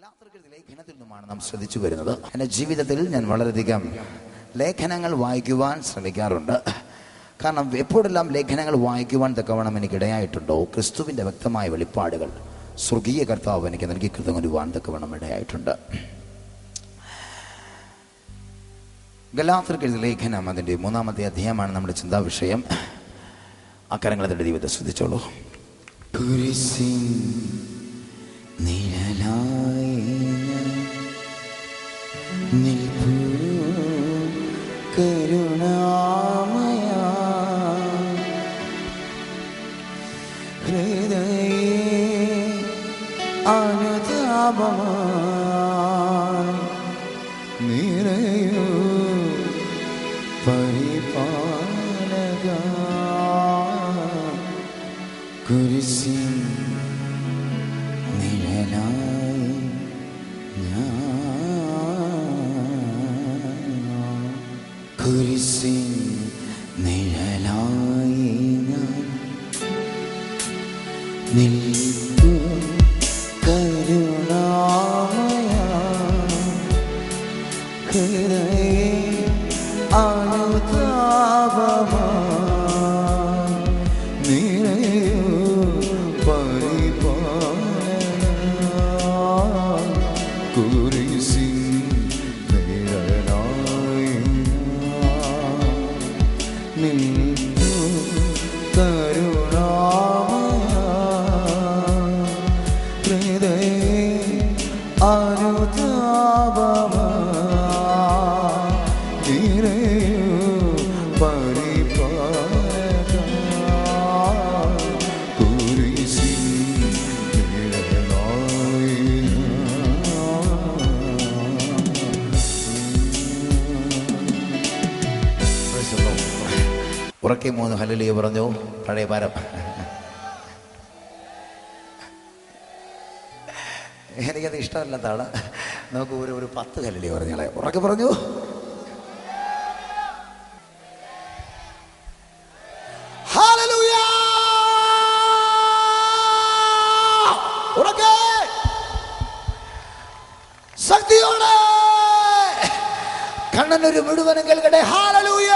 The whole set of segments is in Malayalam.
ലേഖനത്തിൽ നിന്നുമാണ് നാം ശ്രദ്ധിച്ചു വരുന്നത്. എൻ്റെ ജീവിതത്തിൽ ഞാൻ വളരെയധികം ലേഖനങ്ങൾ വായിക്കുവാൻ ശ്രമിക്കാറുണ്ട്. കാരണം എപ്പോഴെല്ലാം ലേഖനങ്ങൾ വായിക്കുവാൻ തക്കവണ്ണം എനിക്കിടയായിട്ടുണ്ടോ, ക്രിസ്തുവിൻ്റെ വ്യക്തമായ വെളിപ്പാടുകൾ സ്വർഗീയ കർത്താവ് എനിക്ക് നൽകി കൃതങ്ങുവാൻ തക്കവണ്ണം ഇടയായിട്ടുണ്ട്. ഗലാത്യർക്ക് എഴുതിയ ലേഖനം അതിൻ്റെ 3-ാമത്തെ അധ്യായമാണ് നമ്മുടെ ചിന്താ വിഷയം. അക്കരങ്ങൾ അതിൻ്റെ ജീവിതത്തെ ശ്രദ്ധിച്ചോളൂ. കരുണാമയ ഹൃദയേ അനുതാപമായി നിറയൂ പരിപാലക കുരിശിൻ നിഴലായി കുരിശിൻ നിഴലായി നിൽപ്പു കരുണാമയ ഹൃദയേ അനുതാപമായി നിറയൂ പരിപാലന കുരിശിൻ നിഴലായി നിൽപ്പു കരുണാമയ ഹൃദയേ അനുതാപമായി നിറയൂ പരിപാലക കുരിശിൻ നിഴലായി. ഉറക്കെ 3 ഹല്ലേലൂയ പറഞ്ഞു. പഴയ പാരം. എനിക്കത് ഇഷ്ടമല്ലാത്താണ്. നമുക്ക് ഒരു 10 ഹല്ലേലൂയ പറഞ്ഞാളെ. ഉറക്കെ പറഞ്ഞു. ഹല്ലേലൂയ. ഉറക്കെ ശക്തിയോടെ കണ്ണനൊരു മുഴുവനും കേൾക്കട്ടെ. ഹല്ലേലൂയ.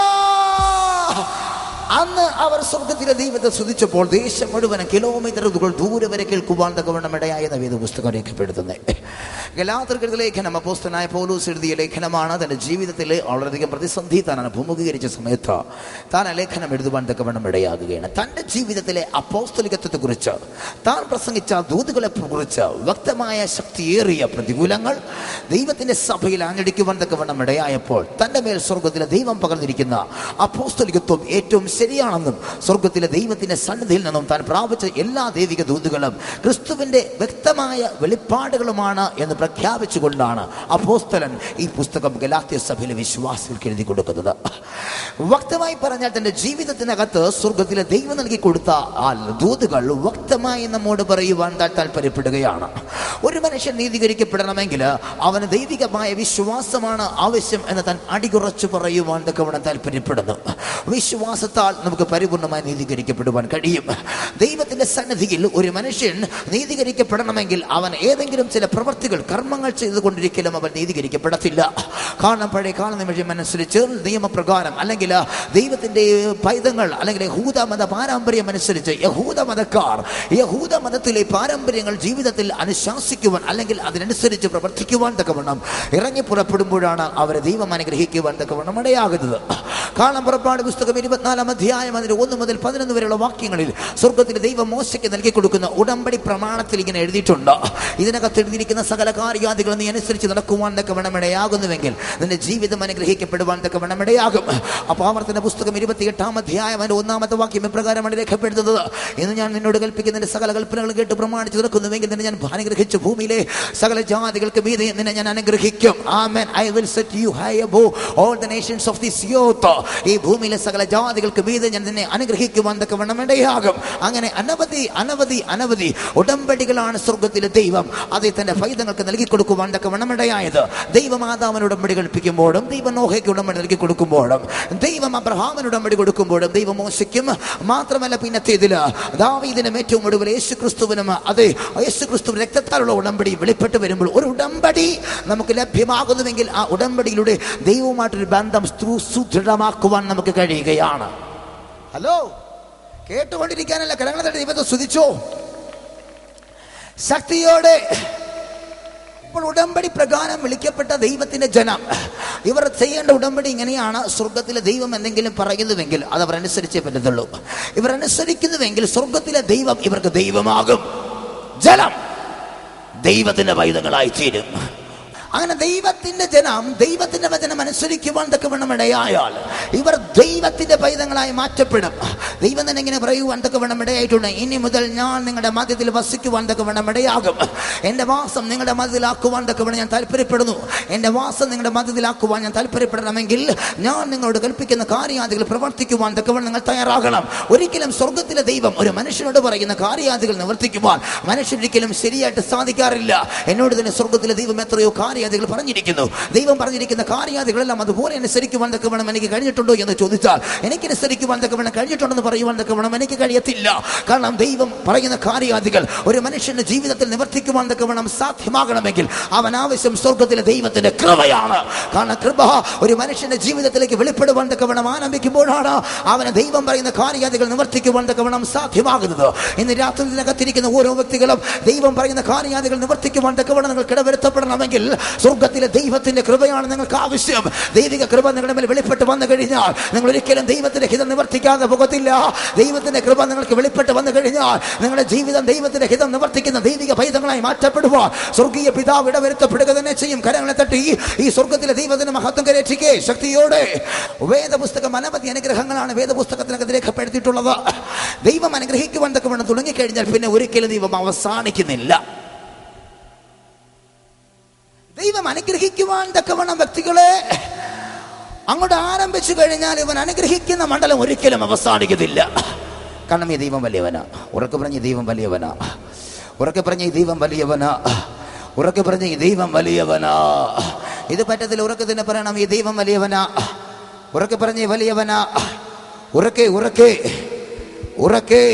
അന്ന് അവർ സ്വർഗത്തിലെ ദൈവത്തെ സ്തുതിച്ചപ്പോൾ ദേശം മുഴുവനും കിലോമീറ്ററുകൾ ദൂരെ വരെ കേൾക്കുവാൻ തക്കവണ്ണം ഇടയായെന്ന വേദപുസ്തകം രേഖപ്പെടുത്തുന്നത്. ഗലാത്യർക്ക് എഴുതിയ ലേഖനം അപ്പോസ്തലനായ പൗലോസ് എഴുതിയ ലേഖനമാണ്. തൻ്റെ ജീവിതത്തിൽ വളരെയധികം പ്രതിസന്ധി താൻ അഭിമുഖീകരിച്ച സമയത്ത് താൻ ആ ലേഖനം എഴുതുവാൻ തക്കവണ്ണം ഇടയാകുകയാണ്. തൻ്റെ ജീവിതത്തിലെ അപ്പോസ്തലികത്വത്തെക്കുറിച്ച്, താൻ പ്രസംഗിച്ച ദൂതുകളെ കുറിച്ച് വ്യക്തമായ ശക്തിയേറിയ പ്രതികൂലങ്ങൾ ദൈവത്തിൻ്റെ സഭയിൽ ആഞ്ഞടിക്കുവാൻ തക്കവണ്ണം ഇടയായപ്പോൾ തൻ്റെ മേൽ സ്വർഗത്തിലെ ദൈവം പകർന്നിരിക്കുന്ന അപ്പോസ്തലികത്വം ഏറ്റവും ശരിയാണെന്നും സ്വർഗത്തിലെ ദൈവത്തിൻ്റെ സന്നിധിയിൽ നിന്നും താൻ പ്രാപിച്ച എല്ലാ ദൈവിക ദൂതുകളും ക്രിസ്തുവിൻ്റെ വ്യക്തമായ വെളിപ്പാടുകളുമാണ് എന്ന് പ്രഖ്യാപിച്ചുകൊണ്ടാണ് അപ്പോസ്തലൻ ഈ പുസ്തകം ഗലാത്യ സഭയിലെ വിശ്വാസികൾക്ക് എഴുതി കൊടുക്കുന്നത്. വ്യക്തമായി പറഞ്ഞാൽ തൻ്റെ ജീവിതത്തിനകത്ത് സ്വർഗത്തിലെ ദൈവം നൽകി കൊടുത്ത ആ ദൂതുകൾ വ്യക്തമായി നമ്മോട് പറയുവാൻ താൻ താല്പര്യപ്പെടുകയാണ്. ഒരു മനുഷ്യൻ നീതീകരിക്കപ്പെടണമെങ്കിൽ അവന് ദൈവികമായ വിശ്വാസമാണ് ആവശ്യം എന്ന് താൻ അടികുറച്ച് പറയുവാൻ തക്കവണ്ണം താല്പര്യപ്പെടുന്നു. വിശ്വാസത്താൽ നമുക്ക് പരിപൂർണമായി നീതീകരിക്കപ്പെടുവാൻ കഴിയും. ദൈവത്തിന്റെ സന്നിധിയിൽ ഒരു മനുഷ്യൻ നീതീകരിക്കപ്പെടണമെങ്കിൽ അവൻ ഏതെങ്കിലും ചില പ്രവൃത്തികൾ, കർമ്മങ്ങൾ ചെയ്തുകൊണ്ടിരിക്കലും അവൻ നീതീകരിക്കപ്പെടത്തില്ല. കാരണം പഴയ കാല നിമിഷം അനുസരിച്ച് നിയമപ്രകാരം അല്ലെങ്കിൽ ദൈവത്തിന്റെ പൈതങ്ങൾ അല്ലെങ്കിൽ യഹൂദ മത പാരമ്പര്യം അനുസരിച്ച് യഹൂദ മതക്കാർ യഹൂദ മതത്തിലെ പാരമ്പര്യങ്ങൾ ജീവിതത്തിൽ അനുശാസിക്കുവാൻ അല്ലെങ്കിൽ അതിനനുസരിച്ച് പ്രവർത്തിക്കുവാൻ തക്കവണ്ണം ഇറങ്ങി പുറപ്പെടുമ്പോഴാണ് അവരെ ദൈവം അനുഗ്രഹിക്കുവാൻ തക്കവണ്ണം ഇടയാകുന്നത്. കാരണം പുറപ്പാട് പുസ്തകം 24-ാം അധ്യായം അതിന്റെ 1 മുതൽ 11 വരെയുള്ള വാക്യങ്ങളിൽ സ്വർഗത്തിലെ ദൈവം മോശയ്ക്ക് നൽകി കൊടുക്കുന്ന ഉടമ്പടി പ്രമാണത്തിൽ ഇങ്ങനെ എഴുതിയിട്ടുണ്ട്. ഇതിനകത്ത് എഴുതിയിരിക്കുന്ന സകല കാര്യാദികൾ നീ അനുസരിച്ച് നടക്കുവാൻ തക്കവണ്ണം ഇടയാകുന്നുവെങ്കിൽ നിന്റെ ജീവിതം അനുഗ്രഹിക്കപ്പെടുവാൻ തക്കവണ്ണം ഇടയാകും. അപ്പോൾ ആവർത്തന പുസ്തകം 28-ാം അധ്യായം അതിന്റെ 1-ാമത്തെ വാക്യം ഇപ്രകാരമാണ് രേഖപ്പെടുത്തുന്നത്. ഇന്ന് ഞാൻ നിന്നോട് കൽപ്പിക്കുന്നതിന്റെ സകല കൽപ്പനകളും കേട്ട് പ്രമാണിച്ച് നടക്കുന്നുവെങ്കിൽ നിന്നെ ഞാൻ അനുഗ്രഹിച്ചു ഭൂമിയിലെ സകല ജാതികൾക്ക് മീതെ നിന്നെ ഞാൻ അനുഗ്രഹിക്കും. ആമേൻ. I will set you high above all the nations of this earth. ഈ ഭൂമിയിലെ സകല ജാതികൾക്ക് മീതെ ഞാൻ നിന്നെ അനുഗ്രഹിക്കുവാൻ തക്കവണ്ണം ഇടയാകും. അങ്ങനെ അനവധി അനവധി അനവധി ഉടമ്പടികളാണ് സ്വർഗത്തിലെ ദൈവം അദ്ദേഹത്തിന്റെ ഫൈതങ്ങൾക്ക് നൽകി കൊടുക്കുവാൻ തക്കവണ്ണം ഇടയായത്. ദൈവം ആദാമിന് ഉടമ്പടി കൽപ്പിക്കുമ്പോഴും ദൈവം നോഹയ്ക്ക് ഉടമ്പടി നൽകി കൊടുക്കുമ്പോഴും ദൈവം അബ്രഹാമിന് ഉടമ്പടി കൊടുക്കുമ്പോഴും ദൈവം മോശയ്ക്കും മാത്രമല്ല പിന്നത്തേതില് ദാവീദിനും ഏറ്റവും ഒടുവിൽ യേശുക്രിസ്തുവിനും അതേ യേശുക്രിസ്തു രക്തത്താൽ തമ്മിലുള്ള ഉടമ്പടി വെളിപ്പെട്ട് വരുമ്പോൾ ഒരു ഉടമ്പടി നമുക്ക് ലഭ്യമാകുന്നുവെങ്കിൽ ആ ഉടമ്പടിയിലൂടെ ദൈവവുമായിട്ടൊരു ബന്ധം സുദൃഢമാക്കുവാൻ നമുക്ക് കഴിയുകയാണ്. ഹലോ, കേട്ടുകൊണ്ടിരിക്കാനല്ല, കരങ്ങളെ ദൈവത്തെ സ്തുതിച്ചോ ശക്തിയോടെ. ഇപ്പോൾ ഉടമ്പടി പ്രകാരം വിളിക്കപ്പെട്ട ദൈവത്തിന്റെ ജനം, ഇവർ ചെയ്യേണ്ട ഉടമ്പടി ഇങ്ങനെയാണ്. സ്വർഗത്തിലെ ദൈവം എന്തെങ്കിലും പറയുന്നുവെങ്കിൽ അത് അവർ അനുസരിച്ചേ പറ്റത്തുള്ളൂ. ഇവർ അനുസരിക്കുന്നുവെങ്കിൽ സ്വർഗത്തിലെ ദൈവം ഇവർക്ക് ദൈവമാകും, ജനം ദൈവത്തിന്റെ പൈതങ്ങളായി തീരും. അങ്ങനെ ദൈവത്തിന്റെ ജനം ദൈവത്തിന്റെ വചനം അനുസരിക്കുവാൻ തക്കവണ്ണം ഇടയായാൽ ഇവർ ദൈവത്തിന്റെ പൈതങ്ങളായി മാറ്റപ്പെടും. ദൈവം തന്നെ ഇങ്ങനെ പറയുവാൻ തക്കവണ്ണം ഇടയായിട്ടുണ്ട്, ഇനി മുതൽ ഞാൻ നിങ്ങളുടെ മധ്യത്തിൽ വസിക്കുവാൻ തക്കവണ്ണം ഇടയാകും. എൻ്റെ വാസം നിങ്ങളുടെ മധ്യത്തിലാക്കുവാൻ തക്കവണ്ണം ഞാൻ താല്പര്യപ്പെടുന്നു. എൻ്റെ വാസം നിങ്ങളുടെ മധ്യത്തിലാക്കുവാൻ ഞാൻ താല്പര്യപ്പെടണമെങ്കിൽ ഞാൻ നിങ്ങളോട് കൽപ്പിക്കുന്ന കാര്യാദികൾ പ്രവർത്തിക്കുവാൻ തക്കവണ്ണം നിങ്ങൾ തയ്യാറാകണം. ഒരിക്കലും സ്വർഗത്തിലെ ദൈവം ഒരു മനുഷ്യനോട് പറയുന്ന കാര്യാദികൾ നിവർത്തിക്കുവാൻ മനുഷ്യരൊരിക്കലും ശരിയായിട്ട് സാധിക്കാറില്ല. എന്നോട് തന്നെ സ്വർഗത്തിലെ ദൈവം എത്രയോ കാര്യാദികൾ പറഞ്ഞിരിക്കുന്നു. ദൈവം പറഞ്ഞിരിക്കുന്ന കാര്യാദികളെല്ലാം അതുപോലെ അനുസരിക്കുവാൻ തക്കവണ്ണം എനിക്ക് കഴിഞ്ഞിട്ടുണ്ടോ എന്ന് ചോദിച്ചാൽ എനിക്കനുസരിക്കുവാൻ തക്കവണ്ണം കഴിഞ്ഞിട്ടുണ്ടെന്ന് പറയുവാൻ തക്കവണ്ണം എനിക്ക് കഴിയത്തില്ല. കാരണം ദൈവം പറയുന്ന കാര്യാദികൾ ഒരു മനുഷ്യന്റെ ജീവിതത്തിൽ നിവർത്തിക്കുവാൻ തക്കവണ്ണം സാധ്യമാകണമെങ്കിൽ അവൻ ആവശ്യം സ്വർഗത്തിലെ ദൈവത്തിന്റെ കൃപയാണ്. കാരണം കൃപ ഒരു മനുഷ്യന്റെ ജീവിതത്തിലേക്ക് വെളിപ്പെടുവാൻ തക്കവണ്ണം ആരംഭിക്കുമ്പോഴാണ് അവന് ദൈവം പറയുന്ന കാര്യാദികൾ നിവർത്തിക്കുവാൻ തക്കവണ്ണം സാധ്യമാകുന്നത്. ഇന്ന് രാത്രി ഇതിനകത്തിരിക്കുന്ന ഓരോ വ്യക്തികളും ദൈവം പറയുന്ന കാര്യാദികൾ നിവർത്തിക്കുവാൻ തക്കവണ്ണം നിങ്ങൾ കിടവരുത്തപ്പെടണമെങ്കിൽ സ്വർഗത്തിലെ ദൈവത്തിന്റെ കൃപയാണ് നിങ്ങൾക്ക് ആവശ്യം. ദൈവിക കൃപ നിങ്ങളുടെ മേൽ വെളിപ്പെട്ട് വന്നു കഴിഞ്ഞാൽ നിങ്ങൾ ഒരിക്കലും ദൈവത്തിന്റെ ഹിതം നിവർത്തിക്കാതെ പോകത്തില്ല. ദൈവത്തിന്റെ കൃപ നിങ്ങൾക്ക് വെളിപ്പെട്ട് വന്നു കഴിഞ്ഞാൽ നിങ്ങളുടെ ജീവിതം ദൈവത്തിന്റെ ഹിതം നിവർത്തിക്കുന്ന ദൈവിക പൈതങ്ങളായി മാറ്റപ്പെടുവാൻ സ്വർഗീയ പിതാവ് ഇടവരുത്തപ്പെടുക തന്നെ ചെയ്യും. കരങ്ങളെ തട്ടി ഈ സ്വർഗത്തിലെ ദൈവത്തിന് മഹത്വം കരേറ്റിക്കേ ശക്തിയോടെ. വേദപുസ്തകം അനവധി അനുഗ്രഹങ്ങളാണ് വേദപുസ്തകത്തിനകത്ത് രേഖപ്പെടുത്തിയിട്ടുള്ളത്. ദൈവം അനുഗ്രഹിക്കുവാൻ തക്കവണ്ണം തുടങ്ങിക്കഴിഞ്ഞാൽ പിന്നെ ഒരിക്കലും ദൈവം അവസാനിക്കുന്നില്ല. ദൈവം അനുഗ്രഹിക്കുവാൻ തക്കവണ്ണം വ്യക്തികളെ അങ്ങോട്ട് ആരംഭിച്ചു കഴിഞ്ഞാൽ ഇവൻ അനുഗ്രഹിക്കുന്ന മണ്ഡലം ഒരിക്കലും അവസാനിക്കത്തില്ല. കാരണം ഈ ദൈവം വലിയവനാ. ഉറക്കെ പറഞ്ഞ ദൈവം വലിയവനാ. ഉറക്കെ പറഞ്ഞ ഈ ദൈവം വലിയവനാ. ഉറക്കെ പറഞ്ഞ ഈ ദൈവം വലിയവനാ. ഇത് പറ്റത്തില്ല, ഉറക്കെ തന്നെ പറയണം, ഈ ദൈവം വലിയവനാ. ഉറക്കെ പറഞ്ഞ വലിയവനാ. ഉറക്കെ ഉറക്കെ ഉറക്കെ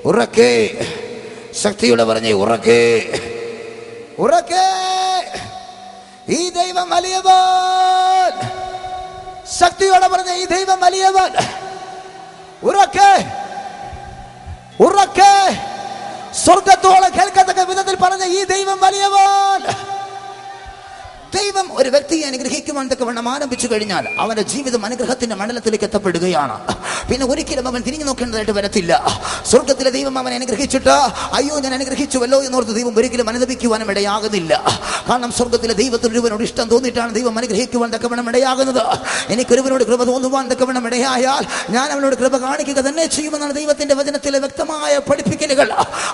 ഉറക്കെ ശക്തിയോടെ പറഞ്ഞ ഉറക്കെ ഉറക്കെ ഈ ദൈവം വലിയവൻ. ശക്തിയോടെ പറഞ്ഞ ഈ ദൈവം വലിയവൻ. ഉറക്കെ ഉറക്കെ സ്വർഗത്തോളം കേൾക്കത്തക്ക വിധത്തിൽ പറഞ്ഞ ഈ ദൈവം വലിയവൻ. ദൈവം ഒരു വ്യക്തിയെ അനുഗ്രഹിക്കുവാൻ തക്കവണ്ണം ആരംഭിച്ചു കഴിഞ്ഞാൽ അവന്റെ ജീവിതം അനുഗ്രഹത്തിന്റെ മണ്ഡലത്തിലേക്ക് എത്തപ്പെടുകയാണ്. പിന്നെ ഒരിക്കലും അവൻ തിരിഞ്ഞു നോക്കേണ്ടതായിട്ട് വരത്തില്ല. സ്വർഗത്തിലെ ദൈവം അവനെ അനുഗ്രഹിച്ചിട്ട് അയ്യോ ഞാൻ അനുഗ്രഹിച്ചുവല്ലോ എന്നോർത്ത് ദൈവം ഒരിക്കലും അനുദപിക്കുവാനും ഇടയാകുന്നില്ല. കാരണം സ്വർഗത്തിലെ ദൈവത്തിന് ഒരുവനോട് ഇഷ്ടം തോന്നിയിട്ടാണ് ദൈവം അനുഗ്രഹിക്കുവാൻ തക്കവണ്ണം ഇടയാകുന്നത്. എനിക്കൊരുവനോട് കൃപ തോന്നുവാൻ തക്കവണ്ണം ഇടയായാൽ ഞാൻ അവനോട് കൃപ കാണിക്കുക തന്നെ ചെയ്യുമെന്നാണ് ദൈവത്തിന്റെ വചനത്തിലെ വ്യക്തമായ പഠിപ്പിക്കലുകൾ.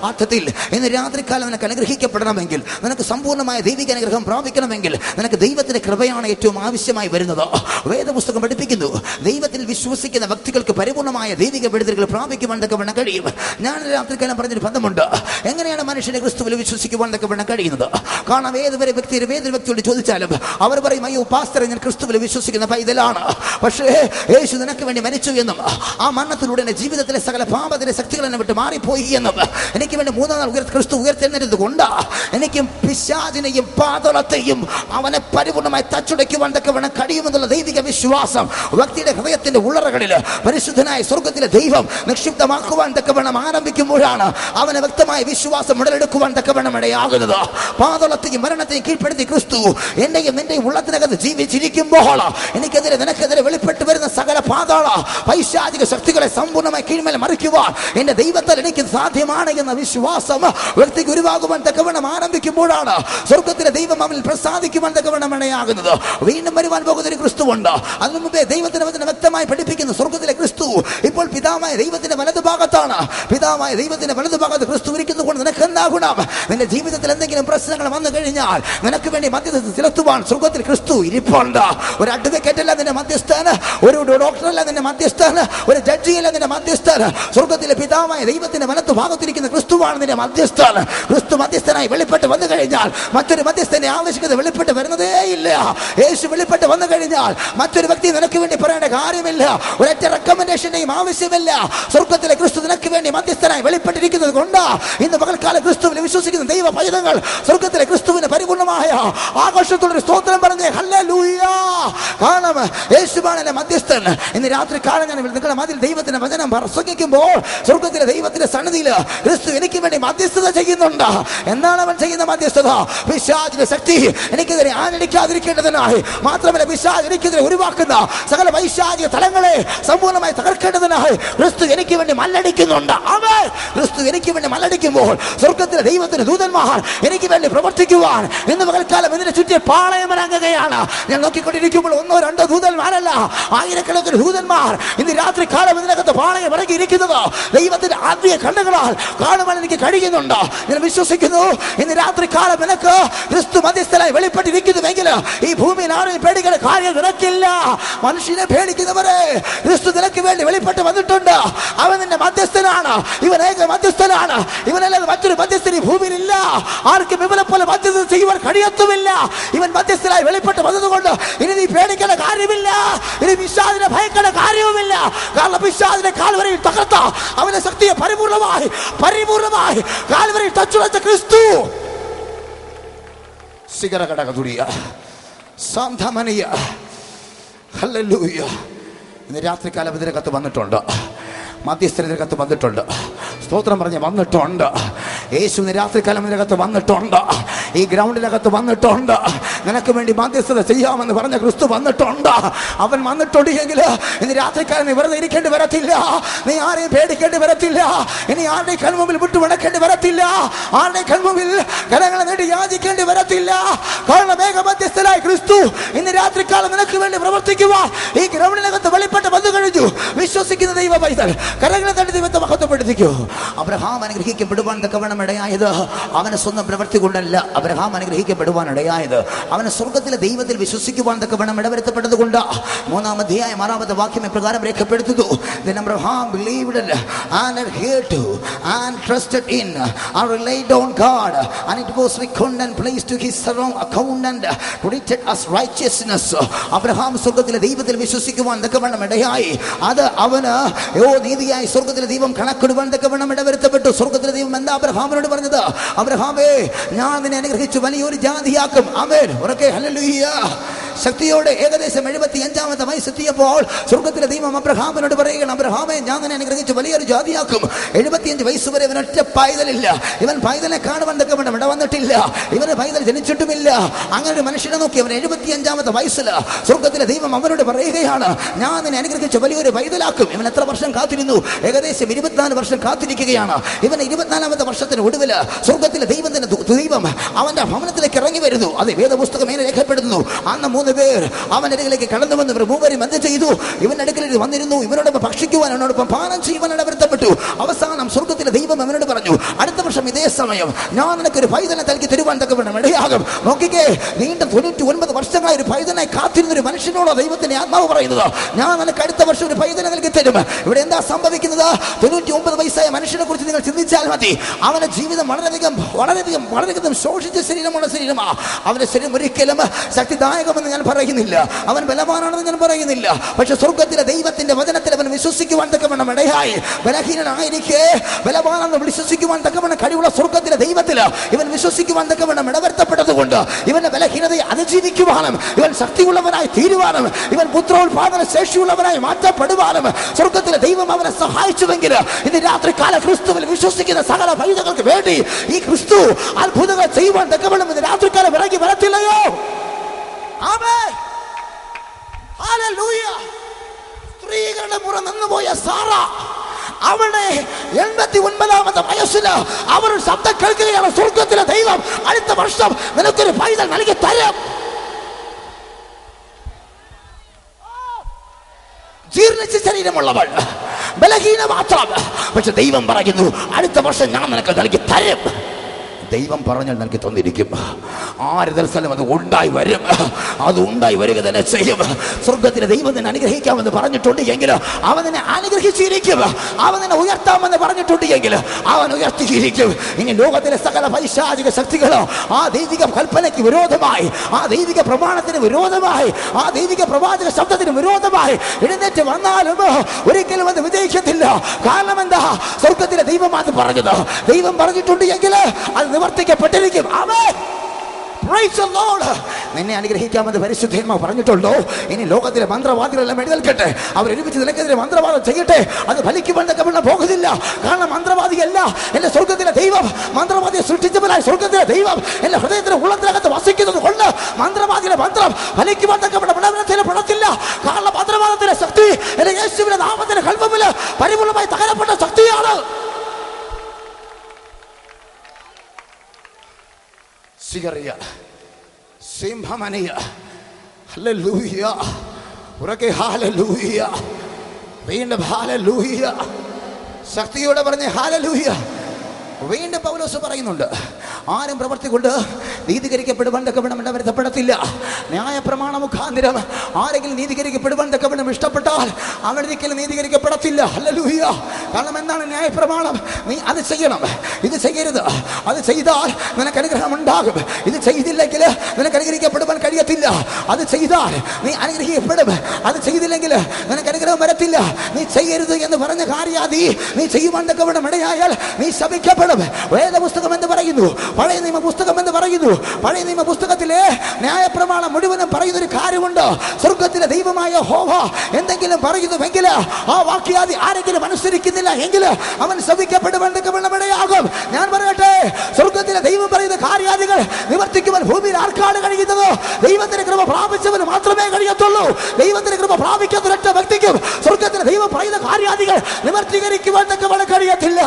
അർത്ഥത്തിൽ ഇന്ന് രാത്രികാലം നിനക്ക് അനുഗ്രഹിക്കപ്പെടണമെങ്കിൽ, നിനക്ക് സമ്പൂർണ്ണമായ ദൈവിക അനുഗ്രഹം പ്രാപിക്കണമെങ്കിൽ നിനക്ക് ദൈവത്തിന്റെ കൃപയാണ് ഏറ്റവും ആവശ്യമായി വരുന്നത്. വേദപുസ്തകം പഠിപ്പിക്കുന്നു, ദൈവത്തിൽ വിശ്വസിക്കുന്ന വ്യക്തികൾക്ക് പരിപൂർണമായ ദൈവിക വിടുതലുകൾ പ്രാപിക്കുവാൻ തക്കവണ്ണം കഴിയും. ഞാൻ രാത്രികാലം പറഞ്ഞൊരു ബന്ധമുണ്ട്, എങ്ങനെയാണ് മനുഷ്യനെ ക്രിസ്തുവിൽ വിശ്വസിക്കുവാൻ തക്കവണ്ണം കഴിയുന്നത്? കാരണം ഏതൊരു വ്യക്തിയോട് ചോദിച്ചാലും അവർ പറയും, അയ്യോ പാസ്റ്ററെ ഞാൻ ക്രിസ്തുവിൽ വിശ്വസിക്കുന്ന പൈതലാണ്, പക്ഷേ യേശു നിനക്ക് വേണ്ടി മരിച്ചു എന്നും ആ മരണത്തിലൂടെ എന്റെ ജീവിതത്തിലെ സകല പാപത്തിന്റെ ശക്തികൾ എന്നെ വിട്ട് മാറിപ്പോയി എന്നും എനിക്ക് വേണ്ടി 3 നാൾ ക്രിസ്തു ഉയർത്തെഴുന്നേറ്റത് കൊണ്ട് എനിക്കും പിശാചിനെയും പാതാളത്തെയും അവനെ പരിപൂർണമായി തച്ചുടയ്ക്കുവാൻ തക്കവണ്ണം കഴിയുമെന്നുള്ള ദൈവിക വിശ്വാസം വ്യക്തിയുടെ ഹൃദയത്തിന്റെ ഉള്ളറകളിൽ പരിശുദ്ധനായ സ്വർഗത്തിലെ ദൈവം നിക്ഷിപ്തമാക്കുവാൻ തക്കവണ്ണം ആരംഭിക്കുമ്പോഴാണ് അവന് വ്യക്തമായ വിശ്വാസം ഉടലെടുക്കുവാൻ തക്കവണ്ണം ഇടയാകുന്നത്. പാതാളത്തെയും മരണത്തെയും കീഴ്പ്പെടുത്തി ക്രിസ്തു എന്റെയും നിന്റെയും ഉള്ളത്തിനകത്ത് ജീവിച്ചിരിക്കുമ്പോൾ എനിക്കെതിരെ നിനക്കെതിരെ വെളിപ്പെട്ട് വരുന്ന സകല പാതാള പൈശാചിക ശക്തികളെ സമ്പൂർണ്ണമായി കീഴ്മേൽ മറിക്കുവാൻ എന്റെ ദൈവത്താൽ എനിക്ക് സാധ്യമാണ് എന്ന വിശ്വാസം വ്യക്തിക്ക് ഉരുവാകുവാൻ തക്കവണ്ണം ആരംഭിക്കുമ്പോഴാണ് സ്വർഗത്തിലെ ദൈവം അവനിൽ പ്രസാദിക്കുവാൻ തക്കവണ്ണം ഇടയാകുന്നത്. വീണ്ടും വരുവാൻ പോകുന്ന ഒരു ക്രിസ്തുവുണ്ട്. അതിനു മുമ്പേ ദൈവത്തിന്റെ വചനം വ്യക്തമായി പഠിപ്പിക്കുന്നു, സ്വർഗത്തിലെ ക്രിസ്തു ഇപ്പോൾ പിതാവായ ദൈവത്തിന്റെ വലതുഭാഗത്താണ്. പിതാവായ ദൈവത്തിന്റെ വലതുഭാഗത്ത് ക്രിസ്തു ഇരിക്കുന്നത് കൊണ്ട് നിനക്ക് എന്താകണം? നിന്റെ ജീവിതത്തിൽ എന്തെങ്കിലും പ്രശ്നങ്ങൾ വന്നു കഴിഞ്ഞാൽ നിനക്ക് വേണ്ടി മധ്യസ്ഥ ചെലുത്തുവാൻ സ്വർഗത്തിൽ ക്രിസ്തു ഇരിപ്പുണ്ട്. ഒരു അഡ്വക്കേറ്റ് അല്ല നിന്റെ മധ്യസ്ഥാന്, ഒരു ഡോക്ടറല്ല നിന്റെ മധ്യസ്ഥാന്, ഒരു ജഡ്ജിയല്ല നിന്റെ മധ്യസ്ഥാന്. സ്വർഗത്തിലെ പിതാവായ ദൈവത്തിന്റെ വലത്ത് ഭാഗത്തിരിക്കുന്ന ക്രിസ്തുവാണ് നിന്റെ മധ്യസ്ഥാന്. ക്രിസ്തു മധ്യസ്ഥനായി വെളിപ്പെട്ട് വന്നു കഴിഞ്ഞാൽ മറ്റൊരു മധ്യസ്ഥനെ ആവശ്യകത വെളിപ്പെട്ട് വരുന്നതേ ഇല്ല. യേശു വെളിപ്പെട്ട് വന്നു കഴിഞ്ഞാൽ മറ്റൊരു വ്യക്തി നിനക്ക് വേണ്ടി പറയേണ്ട കാര്യമില്ല. ഒരൊറ്റ റെക്കമെൻഡേഷന്റെയും ആവശ്യമില്ല. സ്വർഗത്തിലെ ക്രിസ്തു നിനക്ക് വേണ്ടി മധ്യസ്ഥനായി വെളിപ്പെട്ടിരിക്കുന്നത് കൊണ്ട് ഇന്ന് പകൽക്കാല ക്രിസ്തുവിൽ വിശ്വസിക്കുന്ന ദൈവ പൈതങ്ങൾ സ്വർഗത്തിലെ ക്രിസ്തുവിന് പരിപൂർണമായ ആഘോഷത്തോടെ സ്തോത്രം പറഞ്ഞേ ഹല്ലേലൂയ. കാരണം യേശുവാണ് എന്റെ മധ്യസ്ഥൻ. ഇന്ന് രാത്രി കാലം ഞാൻ നിങ്ങളുടെ മതിൽ ദൈവത്തിന്റെ വചനം പ്രസംഗിക്കുമ്പോൾ സ്വർഗത്തിലെ ദൈവത്തിന്റെ സന്നിധിയിൽ ക്രിസ്തു എനിക്ക് വേണ്ടി മധ്യസ്ഥത ചെയ്യുന്നുണ്ട്. എന്താണ് അവൻ ചെയ്യുന്ന മധ്യസ്ഥത? പിശാചിന്റെ ശക്തി എനിക്കെതിരെ ആഞ്ഞടിക്കാതിരിക്കേണ്ടതിനായി, മാത്രമല്ല പിശാച് എനിക്കെതിരെ ഉരുവാക്കുന്ന സകല പൈശാചിക തലങ്ങളെ സമ്പൂർണ്ണമായി തകർക്കേണ്ടതിനായി ക്രിസ്തു എനിക്ക് വേണ്ടി മല്ലടിക്കുന്നുണ്ട്. അവൻ ക്രിസ്തു എനിക്ക് വേണ്ടി മല്ലടിക്കുമ്പോൾ സ്വർഗത്തിലെ ദൈവത്തിന്റെ ദൂതന്മാർ എനിക്ക് വേണ്ടി പ്രവർത്തിക്കുവാൻ ഇന്ന് പകൽക്കാലം ഇതിനെ ചുറ്റി പാളയമരങ്ങുകയാണ്. ഞാൻ നോക്കിക്കൊണ്ടിരിക്കുമ്പോൾ ഒന്നോ രണ്ടോ ദൂതന്മാരല്ല, ആയിരക്കണക്കിന് ദൂതന്മാർ ഇന്ന് രാത്രി കാലം ഇതിനകത്ത് പാളയം ഇറങ്ങിയിരിക്കുന്നത് ദൈവത്തിന്റെ ആത്മീയ കണ്ണുകളാൽ കാണുവാൻ എനിക്ക് കഴിയുന്നുണ്ട്. ഞാൻ വിശ്വസിക്കുന്നു ഇന്ന് രാത്രി കാലം നിനക്ക് ക്രിസ്തു മധ്യസ്ഥനായി വെളിപ്പെട്ടിരിക്കുന്നുവെങ്കിൽ ഈ ഭൂമിയിൽ ആരെയും പേടിക്കേണ്ട കാര്യം നിനക്കില്ല. മനുഷ്യനെ പേടിക്കുന്നവരെ ക്രിസ്തു നിനക്ക് വേണ്ടി വെളിപ്പെട്ട് വന്നിട്ടുണ്ട്. അവൻ നിന്റെ മധ്യസ്ഥനാണ്. ഇവൻ ഏക മധ്യസ്ഥനാണ്. ഇവനല്ലാതെ മറ്റൊരു മധ്യസ്ഥൻ ഈ ഭൂമിയിൽ ഇല്ല. ആർക്കും ഇവനെ പോലെ മധ്യസ്ഥത ചെയ്യുവാൻ കഴിയത്തുമില്ല. ഇവൻ മധ്യസ്ഥനായി വെളിപ്പെട്ട് വന്നതുകൊണ്ട് ഇനി നീ പേടിക്കേണ്ട കാര്യമില്ല. ഇനി പിശാചിനെ ഭയക്കേണ്ട കാര്യവുമില്ല. കാരണം പിശാചിനെ കാൽവരിയിൽ തകർത്ത അവന്റെ ശക്തിയെ പരിപൂർണമായി കാൽവരിയിൽ തച്ചുടച്ച ക്രിസ്തു സിഗരകടകതുടിയ സാന്താമനിയ ഹല്ലേലൂയ. ഇന്ന് രാത്രികാലം ഇതിനകത്ത് വന്നിട്ടുണ്ട്. മധ്യസ്ഥനകത്ത് വന്നിട്ടുണ്ട്. സ്തോത്രം പറഞ്ഞ് വന്നിട്ടുണ്ട്. യേശു രാത്രികാലം ഇതിനകത്ത് വന്നിട്ടുണ്ട്. ഈ ഗ്രൗണ്ടിനകത്ത് വന്നിട്ടുണ്ട്. നിനക്ക് വേണ്ടി മധ്യസ്ഥത ചെയ്യാമെന്ന് പറഞ്ഞ ക്രിസ്തു വന്നിട്ടുണ്ട്. അവൻ വന്നിട്ടുണ്ട് എങ്കിൽ ഇന്ന് രാത്രികാലം നീ വെറുതെ ഇരിക്കേണ്ടി വരത്തില്ല. നീ ആരെയും പേടിക്കേണ്ടി വരത്തില്ല. ഇനി ആരുടെയും കൺമുമ്പിൽ വിട്ടുവിടക്കേണ്ടി വരത്തില്ല. ആരുടെയും കൺമുമ്പിൽ കരങ്ങളെ നേടി യാചിക്കേണ്ടി വരത്തില്ല. കാരണം ഏക മധ്യസ്ഥനായ ക്രിസ്തു ഇന്ന് രാത്രികാലം നിനക്ക് വേണ്ടി പ്രവർത്തിക്കുക ഈ ഗ്രൗണ്ടിനകത്ത് വെളിപ്പെട്ട് വന്നു കഴിഞ്ഞു. വിശ്വസിക്കുന്ന ദൈവ പൈതൽ കരങ്ങളെ തട്ടി ദൈവത്തെ മഹത്വപ്പെടുത്തിക്കൂ. അബ്രഹാം അനുഗ്രഹിക്കപ്പെടുവാൻ തക്കവണ്ണം ഇടയായത് അവന് സ്വന്തം പ്രവൃത്തി കൊണ്ടല്ല. അബ്രഹാം അനുഗ്രഹിക്കപ്പെടുവാൻ ഇടയായത് അവന് സ്വർഗത്തിലെ ദൈവത്തിൽ വിശ്വസിക്കുവാൻ തക്കവണ്ണം ഇടവരുത്തപ്പെട്ടത് കൊണ്ട്. 3-ാം അധ്യായം 6-ാമത്തെ വാക്യം ഇപ്രകാരം രേഖപ്പെടുത്തുന്നു. Then Abraham believed and adhered to and trusted in and relied on God, and it was reckoned and placed to his account and credited as righteousness. Abraham സ്വർഗത്തിലെ ദൈവത്തിൽ വിശ്വസിക്കുവാൻ തക്കവണ്ണം ഇടയായി. അത് അവന് നീതിയായി സ്വർഗത്തിലെ ദൈവം കണക്കിടുവാൻ തക്കവണ്ണം ഇടവരുത്തപ്പെട്ടു. സ്വർഗത്തിലെ ദൈവം എന്താ അബ്രഹാമിനോട് പറഞ്ഞത്? അബ്രഹാമേ, ഞാൻ നിന്നെ അനുഗ്രഹിച്ചു വലിയൊരു ജാതിയാക്കും. ആമേൻ. ഉറക്കെ ഹല്ലേലൂയ. ശക്തിയോടെ ഏകദേശം 75-ാമത്തെ വയസ്സെത്തിയപ്പോൾ സ്വർഗത്തിലെ ദൈവം അബ്രഹാമിനോട് പറയുകയാണ്, അബ്രഹാമേ, ഞാൻ നിന്നെ അനുഗ്രഹിച്ച് വലിയൊരു ജാതിയാക്കും. 75 വയസ്സ് വരെ ഇവനൊറ്റ പൈതലില്ല. ഇവൻ പൈതലിനെ കാണുവാൻ തക്കവണ്ണം ഇട വന്നിട്ടില്ല. ഇവന് പൈതൽ ജനിച്ചിട്ടുമില്ല. അങ്ങനെ ഒരു മനുഷ്യനെ നോക്കി അവൻ 75-ാമത്തെ വയസ്സിൽ സ്വർഗത്തിലെ ദൈവം അവനോട് പറയുകയാണ്, ഞാൻ നിന്നെ അനുഗ്രഹിച്ച് വലിയൊരു പൈതലാക്കും. ഇവൻ എത്ര വർഷം കാത്തിരുന്നു? ഏകദേശം 24 വർഷം കാത്തിരിക്കുകയാണ്. ഇവൻ 24-ാമത്തെ വർഷത്തിന് ഒടുവിൽ സ്വർഗത്തിലെ ദൈവത്തിന്റെ ദൈവം അവന്റെ ഭവനത്തിലേക്ക് ഇറങ്ങി വരുന്നു. അത് വേദപുസ്തകം മേലെ രേഖപ്പെടുത്തുന്നു. അന്ന് 3 പേർ അവന്റെ അടുക്കലേക്ക് കടന്നു വന്ന് ഇവർ മൂവരും എന്ത് ചെയ്തു? ഇവന്റെ അടുക്കലേക്ക് വന്നിരുന്നു. ഇവനോടൊപ്പം ഭക്ഷിക്കുവാൻ, അവനോടൊപ്പം പാനം ചെയ്യുവാൻ ഇടവരുത്തപ്പെട്ടു. അവസാനം സ്വർഗത്തിലെ ദൈവം അവനോട് പറഞ്ഞു, അടുത്ത വർഷം ഇതേ സമയം ഞാൻ നിനക്കൊരു പൈതലിനെ നൽകി തരുവാൻ തക്കവണ്ണം ഇടയാകും. നോക്കിക്കേ, നീണ്ട 99 വർഷങ്ങളായി ഒരു പൈതലിനായി കാത്തിരുന്ന ഒരു മനുഷ്യനോട് ദൈവത്തിന്റെ ആത്മാവ് പറയുന്നത്, ഞാൻ നിനക്ക് അടുത്ത വർഷം ഒരു പൈതലിനെ നൽകി തരും. ഇവിടെ എന്താ സംഭവിക്കുന്നത്? 99 വയസ്സായ മനുഷ്യനെ കുറിച്ച് നിങ്ങൾ ചിന്തിച്ചാൽ മതി. അവന്റെ ജീവിതം വളരെയധികം ശോഷിച്ച ശരീരമാണ്. അവന്റെ ശരീരം ഒരിക്കലും ശക്തിദായകമെന്ന് ഞാൻ പറയുന്നില്ല. അവൻ ബലവാനാണെന്ന് ഞാൻ പറയുന്നില്ല. പക്ഷെ സ്വർഗത്തിലെ ദൈവത്തിന്റെ വചനത്തിൽ അവൻ വിശ്വസിക്കുവാൻ തക്കവണ്ണം ഇടയായി. ബലഹീനനായിരിക്കെ ബലവാനെന്ന് വിശ്വസിക്കുവാൻ തക്കവണ്ണം കഴിവുള്ള സ്വർഗത്തിലെ ദൈവത്തിൽ ഇവൻ വിശ്വസിക്കുവാൻ തക്കവണ്ണം ഇടവരുത്തപ്പെട്ടതുകൊണ്ട് ഇവന്റെ ബലഹീനതയെ അതിജീവിക്കുവാനും ഇവൻ ശക്തിയുള്ളവനായി തീരുവാനും ഇവൻ പുത്രോത്പാദന ശേഷിയുള്ളവനായി മാറ്റപ്പെടുവാനും സ്വർഗത്തിലെ ദൈവം അവനെ സഹായിച്ചുവെങ്കിൽ ഇന്ന് രാത്രികാല ക്രിസ്തുവിൽ വിശ്വസിക്കുന്ന സകല പൈതങ്ങൾക്ക് വേണ്ടി ഈ ക്രിസ്തു അത്ഭുതങ്ങൾ ചെയ്യുവാൻ തക്കവണ്ണം ഇന്ന് രാത്രികാലം ഇറങ്ങി വരത്തില്ലയോ? ആമേൻ. ഹല്ലേലൂയ. സ്ത്രീകളുടെ പുറം നിന്നുപോയ സാറ അവളുടെ 89-ാമത്തെ വയസ്സിൽ അവർ ശബ്ദം കേൾക്കുകയാണ്, സ്വർഗത്തിലെ ദൈവം അടുത്ത വർഷം നിനക്കൊരു പൈതൽ നൽകി തരും. ജീർണിച്ച ശരീരമുള്ളവൾ, ബലഹീന മാത്രം. പക്ഷെ ദൈവം പറയുന്നു, അടുത്ത വർഷം ഞാൻ നിനക്ക് നൽകി തരും. ദൈവം പറഞ്ഞാൽ നിനക്ക് തന്നിരിക്കും. ആര് സ്ഥലം അത് ഉണ്ടായി വരും, അത് ഉണ്ടായി വരിക തന്നെ ചെയ്യും. സ്വർഗത്തിലെ ദൈവം നിന്നെ അനുഗ്രഹിക്കാമെന്ന് പറഞ്ഞിട്ടുണ്ട് എങ്കിൽ അവൻ നിന്നെ അനുഗ്രഹിച്ചിരിക്കും. അവൻ നിന്നെ ഉയർത്താമെന്ന് പറഞ്ഞിട്ടുണ്ട് എങ്കിൽ അവൻ ഉയർത്തിയിരിക്കും. ഇനി ലോകത്തിലെ സകല പൈശാചിക ശക്തികളോ ആ ദൈവിക കൽപ്പനയ്ക്ക് വിരോധമായി, ആ ദൈവിക പ്രമാണത്തിന് വിരോധമായി, ആ ദൈവിക പ്രവാചക ശബ്ദത്തിന് വിരോധമായി എഴുന്നേറ്റ് വന്നാലും ഒരിക്കലും അത് വിജയിക്കത്തില്ല. കാരണം എന്താ? സ്വർഗത്തിലെ ദൈവം അത് പറഞ്ഞത്. ദൈവം പറഞ്ഞിട്ടുണ്ട് എങ്കിൽ അത് നിവർത്തിക്കപ്പെട്ടിരിക്കും. ആമേൻ. Praise the Lord. നിന്നെ അനുഗ്രഹിക്കാമെന്ന് പരിശുദ്ധാത്മാവ് പറഞ്ഞിട്ടുണ്ടോ? ഇനി ലോകത്തിലെ മന്ത്രവാദികളെല്ലാം എഴുന്നേൽക്കട്ടെ, അവർ ഒരുമിച്ച് നിനക്കെതിരെ മന്ത്രവാദം ചെയ്യട്ടെ. അത് ഫലിക്കുമെന്നൊക്കെ വെള്ളം പോകുന്നില്ല. കാരണം മന്ത്രവാദിയല്ല എന്റെ സ്വർഗത്തിലെ ദൈവം. മന്ത്രവാദിയെ സൃഷ്ടിച്ചവനായി സ്വർഗത്തിലെ ദൈവം എന്റെ ഹൃദയത്തിന് ഉള്ളത്തിനകത്ത് വസിക്കുന്നത് കൊണ്ട് മന്ത്രവാദിയുടെ മന്ത്രം ഫലിക്കുമെന്നൊക്കെ പെടത്തില്ല. കാരണം മന്ത്രവാദത്തിലെ ശക്തി എന്റെ യേശുവിന്റെ നാമത്തിന്റെ കൽപ്പമില് പരിപൂർണമായി തകരപ്പെട്ട ശക്തിയാണ്. സിഗറിയ സിംഹമനിയ ഹല്ലേലൂയ. ഉറക്കെ ഹല്ലേലൂയ. വീണ്ടും ഹല്ലേലൂയ. ശക്തിയോടെ പറഞ്ഞ് ഹല്ലേലൂയ. വീണ്ടും പൗലോസ് പറയുന്നുണ്ട്, ആരും പ്രവൃത്തി കൊണ്ട് നീതീകരിക്കപ്പെടുവാൻ തക്കവണ്ണം വരുത്തപ്പെടത്തില്ല. ന്യായപ്രമാണ മുഖാന്തരം ആരെങ്കിലും നീതീകരിക്കപ്പെടുവാൻ തക്കവണ്ണം ഇഷ്ടപ്പെട്ടാൽ അവരൊരിക്കലും നീതീകരിക്കപ്പെടത്തില്ല. ഹല്ലേലൂയ. കാരണം എന്താണ് ന്യായപ്രമാണം? നീ അത് ചെയ്യണം, ഇത് ചെയ്യരുത്. അത് ചെയ്താൽ നിനക്ക് അനുഗ്രഹം ഉണ്ടാകും. ഇത് ചെയ്തില്ലെങ്കിൽ നിനക്ക് അനുഗ്രഹിക്കപ്പെടുവാൻ കഴിയത്തില്ല. അത് ചെയ്താൽ നീ അനുഗ്രഹിക്കപ്പെടും. അത് ചെയ്തില്ലെങ്കിൽ നിനക്ക് അനുഗ്രഹം വരത്തില്ല. നീ ചെയ്യരുത് എന്ന് പറഞ്ഞ കാര്യാതി നീ ചെയ്യുവാൻ തക്കവണ്ണം ഇടയായാൽ നീ ശപിക്കപ്പെടും. വേദപുസ്തകം എന്ന് പറയുന്നു, പഴയ നിയമ പുസ്തകം എന്ന് പറയുന്നു. പഴയ നിയമ പുസ്തകത്തിലെ ന്യായപ്രമാണം മുഴുവനും പറയുന്ന ഒരു കാര്യമുണ്ട്. സ്വർഗത്തിലെ ദൈവമായ യഹോവ എന്തെങ്കിലും പറയുന്നുവെങ്കിൽ ആ വാക്യാദി ആരെങ്കിലും അനുസരിക്കുന്നില്ല എങ്കിൽ അവൻ ശപിക്കപ്പെടുമെന്നൊക്കെയാകും. ഞാൻ പറയട്ടെ, സ്വർഗത്തിലെ ദൈവം പറയുന്ന കാര്യാദികൾ നിവർത്തിക്കുവാൻ ഭൂമിയിൽ ആർക്കാണ് കഴിയുന്നത്? ദൈവത്തിന്റെ കൃപ പ്രാപിച്ചവന് മാത്രമേ കഴിയത്തുള്ളൂ. ദൈവത്തിന്റെ കൃപ പ്രാപിക്കാത്ത ഒരൊറ്റ വ്യക്തിക്കും സ്വർഗത്തിലെ ദൈവം പറയുന്ന കാര്യാദികൾ നിവർത്തീകരിക്കുവാൻ കഴിയത്തില്ല.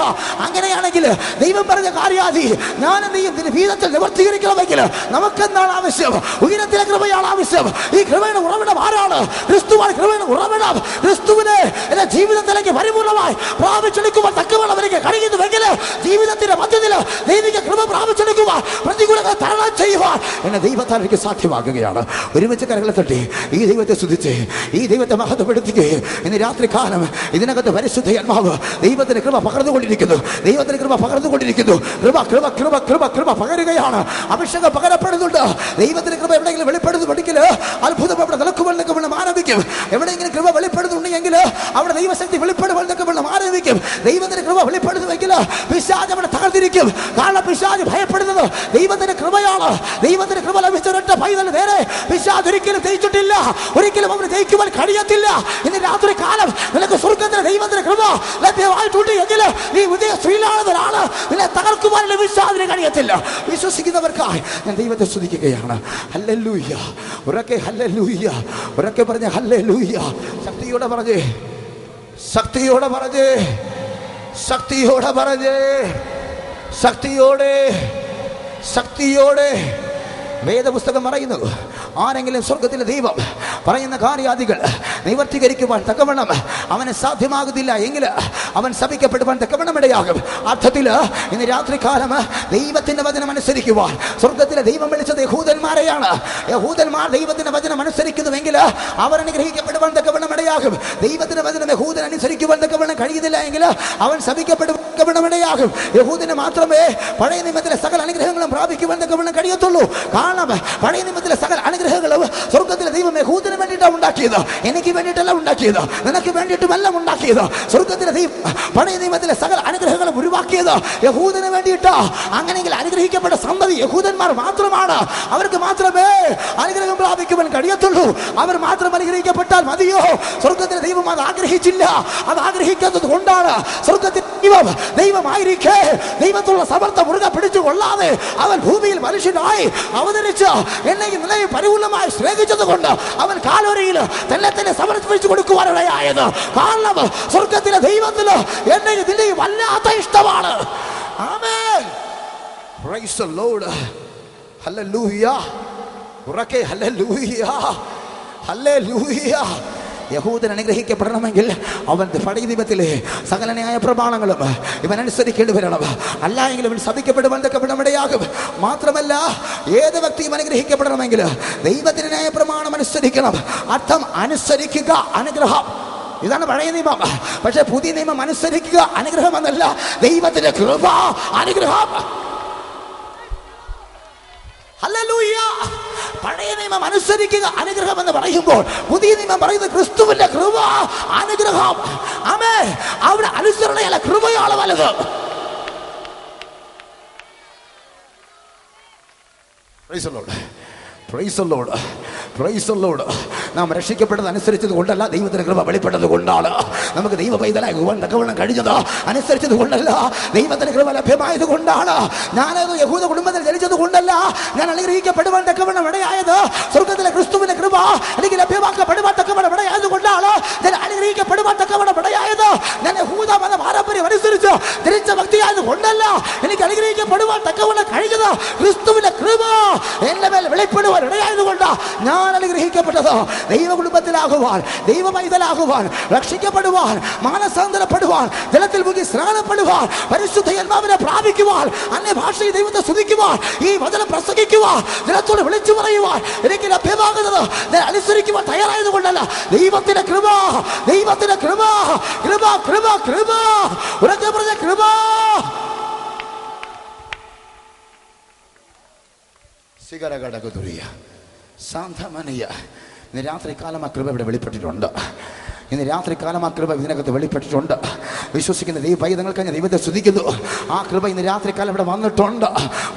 അങ്ങനെയാണെങ്കിൽ ദൈവം പറഞ്ഞ കാര്യാദി ഞാൻ എന്ത് ചെയ്യും? ജീവിതത്തിൽ നിവർത്തീകരിക്കണമെങ്കിൽ നമുക്കെന്താണ് ആവശ്യം? ഉയരത്തിലെ കൃപയാണ് ആവശ്യം. ഈ കൃപയുടെ ഉറവിടം ആരാണ്? ക്രിസ്തുവാണ് കൃപയുടെ ഉറവിടം. ക്രിസ്തുവിനെ എന്റെ ജീവിതത്തിലേക്ക് പരിപൂർണമായി പ്രാപിച്ചെടുക്കുവാൻ തക്കവണ്ണം എനിക്ക് കഴിയുന്നുവെങ്കിൽ ജീവിതത്തിന്റെ മധ്യത്തിൽ ദൈവിക കൃപ പ്രാപിച്ചെടുക്കുവാൻ, പ്രതികൂലങ്ങൾ തരണം ചെയ്യുവാൻ എന്നെ ദൈവത്താൽ എനിക്ക് സാധ്യമാകുകയാണ്. ഒരുമിച്ച് കരങ്ങളെ തട്ടി ഈ ദൈവത്തെ സ്തുതിച്ച് ഈ ദൈവത്തെ മഹത്വപ്പെടുത്തുകയും ഇന്ന് രാത്രി കാലം ഇതിനകത്ത് പരിശുദ്ധാത്മാവ് ദൈവത്തിന്റെ കൃപ പകർന്നുകൊണ്ടിരിക്കുന്നു. ദൈവത്തിന്റെ കൃപ പകർന്നുകൊണ്ടിരിക്കുന്നു. കൃപ കൃപ കൃപ കൃപ കൃപ പകരുകയാണ്. അഭിഷേകം പകരപ്പെടുന്നുണ്ട്. ദൈവത്തിന്റെ കൃപ എവിടെയെങ്കിലും വെളിപ്പെടുന്നു പഠിക്കല് അത്ഭുതം അവിടെ നിലക്കുമെന്നൊക്കെ വെള്ളം ആരംഭിക്കും. എവിടെയെങ്കിലും കൃപ വെളിപ്പെടുന്നുണ്ടെങ്കിൽ അവിടെ ദൈവശക്തി വെളിപ്പെടുമെന്നൊക്കെ വെള്ളം ആരംഭിക്കും. ദൈവത്തിന്റെ കൃപ വെളിപ്പെടുന്നുവെങ്കിൽ പിശാച് അവിടെ തകർന്നിരിക്കും. കാരണം പിശാച് ഭയപ്പെടുന്നത് ദൈവത്തിന്റെ കൃപയാണ്. ദൈവത്തിന്റെ കൃപ ലഭിച്ച ഒരൊറ്റ പൈതൽ നേരെ പിശാച് ഒരിക്കലും ജയിച്ചിട്ടില്ല. ഒരിക്കലും അവന് ജയിക്കുവാൻ കഴിയത്തില്ല. ഇന്ന് രാത്രി കാലം നിനക്ക് സ്വർഗത്തിന്റെ ദൈവത്തിന്റെ കൃപ ലഭ്യമായിട്ടുണ്ട് എങ്കിൽ നീ വിജയ ശ്രീലാണെന്നൊരാള് നിന്നെ തകർക്കുവാൻ പിശാചിന് കഴിയത്തില്ല. വിശ്വസിക്കുന്നവർക്കായി ഞാൻ ദൈവത്തെ സ്തുതിക്കുകയാണ്. ഹല്ലേലൂയ. ഉറക്കെ ഹല്ലേലൂയ. ഉറക്കെ പറഞ്ഞ ഹല്ലേലൂയ. ശക്തിയോടെ പറഞ്ഞേ, ശക്തിയോടെ പറഞ്ഞേ, ശക്തിയോടെ പറഞ്ഞേ, ശക്തിയോടെ, ശക്തിയോടെ. വേദപുസ്തകം പറയുന്നു, ആരെങ്കിലും സ്വർഗത്തിലെ ദൈവം പറയുന്ന കാര്യാദികൾ നിവർത്തീകരിക്കുവാൻ തക്കവണ്ണം അവന് സാധ്യമാകുന്നില്ല എങ്കിൽ അവൻ ശപിക്കപ്പെടുവാൻ തക്കവണ്ണം ഇടയാകും. അർത്ഥത്തിൽ ഇന്ന് രാത്രികാലം ദൈവത്തിന്റെ വചനം അനുസരിക്കുവാൻ സ്വർഗത്തിലെ ദൈവം വിളിച്ചത് യഹൂദന്മാരെയാണ്. യഹൂദന്മാർ ദൈവത്തിന്റെ വചനം അനുസരിക്കുന്നുവെങ്കിൽ അവർ അനുഗ്രഹിക്കപ്പെടുവാൻ തക്കവണ്ണം ഇടയാകും. ദൈവത്തിന്റെ വചനം യഹൂദൻ അനുസരിക്കുവാൻ തക്കവണ്ണം കഴിയുന്നില്ല എങ്കിൽ അവൻ ശപിക്കപ്പെടുവാൻ ഇടയാകും. യഹൂദന് മാത്രമേ പഴയ നിയമത്തിലെ സകല അനുഗ്രഹങ്ങളും പ്രാപിക്കുവാൻ തക്കവണ്ണം കഴിയത്തുള്ളൂ. കാരണം പഴയ നിയമത്തിലെ സകല അനുഗ്രഹങ്ങളും സ്വർഗത്തിലെ ദൈവം യഹൂദന് വേണ്ടിയിട്ടാണ് ഉണ്ടാക്കിയത്. എനിക്ക് വേണ്ടിയിട്ടല്ല ഉണ്ടാക്കിയത്, നിനക്ക് വേണ്ടിയിട്ടുമല്ല ഉണ്ടാക്കിയത്. സ്വർഗത്തിലെ ദൈവം പഴയ നിയമത്തിലെ സകല അനുഗ്രഹങ്ങളും ഉരുവാക്കിയത് യഹൂദന് വേണ്ടിയിട്ടാ. അങ്ങനെയെങ്കിൽ അനുഗ്രഹിക്കപ്പെട്ട സന്തതി യഹൂദന്മാർ മാത്രമാണ്. അവർക്ക് മാത്രമേ അനുഗ്രഹം പ്രാപിക്കുവാൻ കഴിയത്തുള്ളൂ. അവർ മാത്രം അനുഗ്രഹിക്കപ്പെട്ടാൽ മതിയോ? സ്വർഗത്തിലെ ദൈവം അത് ആഗ്രഹിച്ചില്ല. അത് ആഗ്രഹിക്കാത്തത് കൊണ്ടാണ് സ്വർഗത്തിലെ ദൈവം ദൈവമായിരിക്കെ ദൈവത്തുള്ള സമർത്ഥ മുറുകെ പിടിച്ചു കൊള്ളാതെ അവൻ ഭൂമിയിൽ മനുഷ്യനായി അവതരിച്ച് എന്നെയും നിലയും പരിപൂർണമായി സ്നേഹിച്ചത് കൊണ്ട് അവൻ കാൽവരിയിൽ തന്നെ സമർപ്പിച്ചു കൊടുക്കുവാനിടയായത്. കാരണം സ്വർഗത്തിലെ ദൈവത്തിന് എന്നെയും നിലയും വല്ലാത്ത ഇഷ്ടമാണ്. Amen. Praise the Lord. Hallelujah. ഉറക്കെ ഹല്ലേലൂയ. ഹല്ലേലൂയ. യഹൂദൻ അനുഗ്രഹിക്കപ്പെടണമെങ്കിൽ അവൻ പഴയ നിയമത്തിലെ സകല ന്യായ പ്രമാണങ്ങളും ഇവൻ അനുസരിക്കേണ്ടി വരണം. അല്ല എങ്കിൽ ഇവൻ ശപിക്കപ്പെടുവാൻ തക്കപ്പെടമിടയാകും. മാത്രമല്ല, ഏത് വ്യക്തിയും അനുഗ്രഹിക്കപ്പെടണമെങ്കിൽ ദൈവത്തിന്റെ ന്യായ പ്രമാണം അനുസരിക്കണം. അർത്ഥം അനുസരിക്കുക അനുഗ്രഹം. ഇതാണ് പഴയ നിയമം. പക്ഷെ പുതിയ നിയമം അനുസരിക്കുക അനുഗ്രഹം എന്നല്ല, ദൈവത്തിന്റെ കൃപ അനുഗ്രഹം. ഹല്ലേലൂയ. പഴയ നിയമം അനുസരിക്കുക അനുഗ്രഹം എന്ന് പറയുമ്പോൾ പുതിയ നിയമം പറയുന്നത് ക്രിസ്തുവിന്റെ കൃപ അനുഗ്രഹം. ആമേൻ. അവിടെ അനുസരണയല്ല, കൃപയാണ് വലുത്. Price the Lord. Price the Lord. Price the Lord. നാം രക്ഷിക്കപ്പെട്ടത് അനുസരിച്ചത് കൊണ്ടല്ല, ദൈവത്തിന്റെ കൃപ വെളിപ്പെട്ടത് കൊണ്ടാണ്. നമുക്ക് ദൈവ പൈതലാകുവാൻ തക്കവണ്ണം കഴിഞ്ഞത് അനുസരിച്ചത് കൊണ്ടല്ല, ദൈവത്തിന്റെ കൃപ ലഭ്യമായത് കൊണ്ടാണ്. ഞാനത് യഹൂദ കുടുംബത്തിൽ ജനിച്ചത് കൊണ്ടല്ല, ഞാൻ അനുഗ്രഹിക്കപ്പെടുവാൻ തക്കവണ്ണം ഇടയായത് സ്വർഗത്തിലെ ക്രിസ്തുവിന്റെ കൃപ എനിക്ക് ലഭ്യമാക്കപ്പെടുവാൻ തക്കവണ്ണം ഇടയായത് കൊണ്ടാണ്. ഞാൻ അനുഗ്രഹിക്കപ്പെടുവാൻ തക്കവണ്ണം ഇടയായത് ഞാൻ യഹൂദ മത പാരമ്പര്യം അനുസരിച്ച് ധരിച്ച വ്യക്തിയായത് കൊണ്ടല്ല. എനിക്ക് അനുഗ്രഹിക്കപ്പെടുവാൻ തക്കവണ്ണം കഴിഞ്ഞത് ക്രിസ്തുവിന്റെ കൃപ എന്റെ മേൽ വെളിപ്പെടുവാൻ ഇടയായത് കൊണ്ടാണ് ഞാൻ അനുഗ്രഹിക്കപ്പെട്ടത്. ദൈവ കുടുംബത്തിലാകുവാൻ, ദൈവ പൈതലാകുവാൻ, രക്ഷിക്കപ്പെടുവാൻ, മാനസാന്തരപ്പെടുവാൻ, ജലത്തിൽ മുങ്ങി സ്നാനപ്പെടുവാൻ, പരിശുദ്ധാത്മാവിനെ പ്രാപിക്കുവാൻ, അന്യഭാഷയിൽ ദൈവത്തെ സ്തുതിക്കുവാൻ, ഈ വചനം പ്രസംഗിക്കുവാൻ, ജനത്തോട് വിളിച്ചു പറയുവാൻ എനിക്ക് ലഭ്യമാകുന്നത് ഞാൻ അനുസരിക്കുവാൻ തയ്യാറായത് കൊണ്ടല്ല, ദൈവത്തിന്റെ കൃപ. ദൈവത്തിന്റെ കൃപ, കൃപ, കൃപ, കൃപ, ഉറക്കെ പറഞ്ഞ കൃപ. സിഗരകടകുതുരിയ സാന്തമനീയ. ഇന്ന് രാത്രികാലം ആ കൃപ ഇവിടെ വെളിപ്പെട്ടിട്ടുണ്ട്. ഇന്ന് രാത്രികാലം ആ കൃപ ഇതിനകത്ത് വെളിപ്പെട്ടിട്ടുണ്ട്. വിശ്വസിക്കുന്ന ദൈവ പൈതങ്ങൾക്ക് ഞാൻ ദൈവത്തെ സ്തുതിക്കുന്നു. ആ കൃപ ഇന്ന് രാത്രികാലം ഇവിടെ വന്നിട്ടുണ്ട്.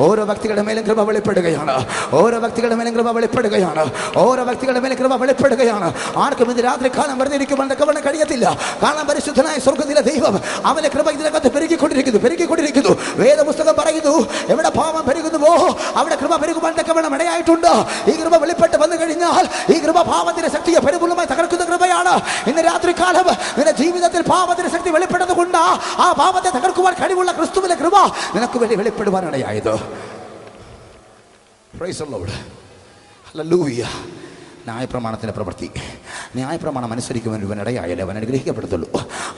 ഓരോ വ്യക്തികളുടെ മേലും കൃപ വെളിപ്പെടുകയാണ്. ഓരോ വ്യക്തികളുടെ മേലും കൃപ വെളിപ്പെടുകയാണ്. ഓരോ വ്യക്തികളുടെ മേലും കൃപ വെളിപ്പെടുകയാണ്. ആർക്കും ഇന്ന് രാത്രികാലം വെറുതെ ഇരിക്കുവാൻ തക്കവണ്ണം കഴിയത്തില്ല. കാരണം പരിശുദ്ധനായ സ്വർഗ്ഗത്തിലെ ദൈവം അവന്റെ കൃപ ഇതിനകത്ത് പെരുകിക്കൊണ്ടിരിക്കുന്നു. വേദപുസ്തകം പറയുന്നു, എവിടെ പാപം പെരുകുന്നുവോ അവിടെ കൃപ പെരുകുവാൻ തക്കവണ്ണം ഇടയായിട്ടുണ്ട്. ഈ കൃപ വെളിപ്പെട്ട് വന്നു കഴിഞ്ഞാൽ ഈ കൃപ പാപത്തിന്റെ ശക്തിയെ പരിപൂർണമായി തകർക്കുന്ന കൃപയാണ്. ഇന്ന് രാത്രികാലം നിന്റെ ജീവിതത്തിൽ പാപത്തിന്റെ ശക്തി വെളിപ്പെടുന്നത് കൊണ്ട് ആ പാപത്തെ തകർക്കുവാൻ കഴിവുള്ള ക്രിസ്തുവിന്റെ കൃപ നിനക്ക് വേണ്ടി വെളിപ്പെടുവാനിടയായത്. Praise the Lord. ഹല്ലേലൂയ. ന്യായപ്രമാണത്തിൻ്റെ പ്രവൃത്തി. ന്യായപ്രമാണം അനുസരിക്കുവാൻ ഇവൻ ഇടയായാലേ അവൻ അനുഗ്രഹിക്കപ്പെടത്തുള്ളൂ.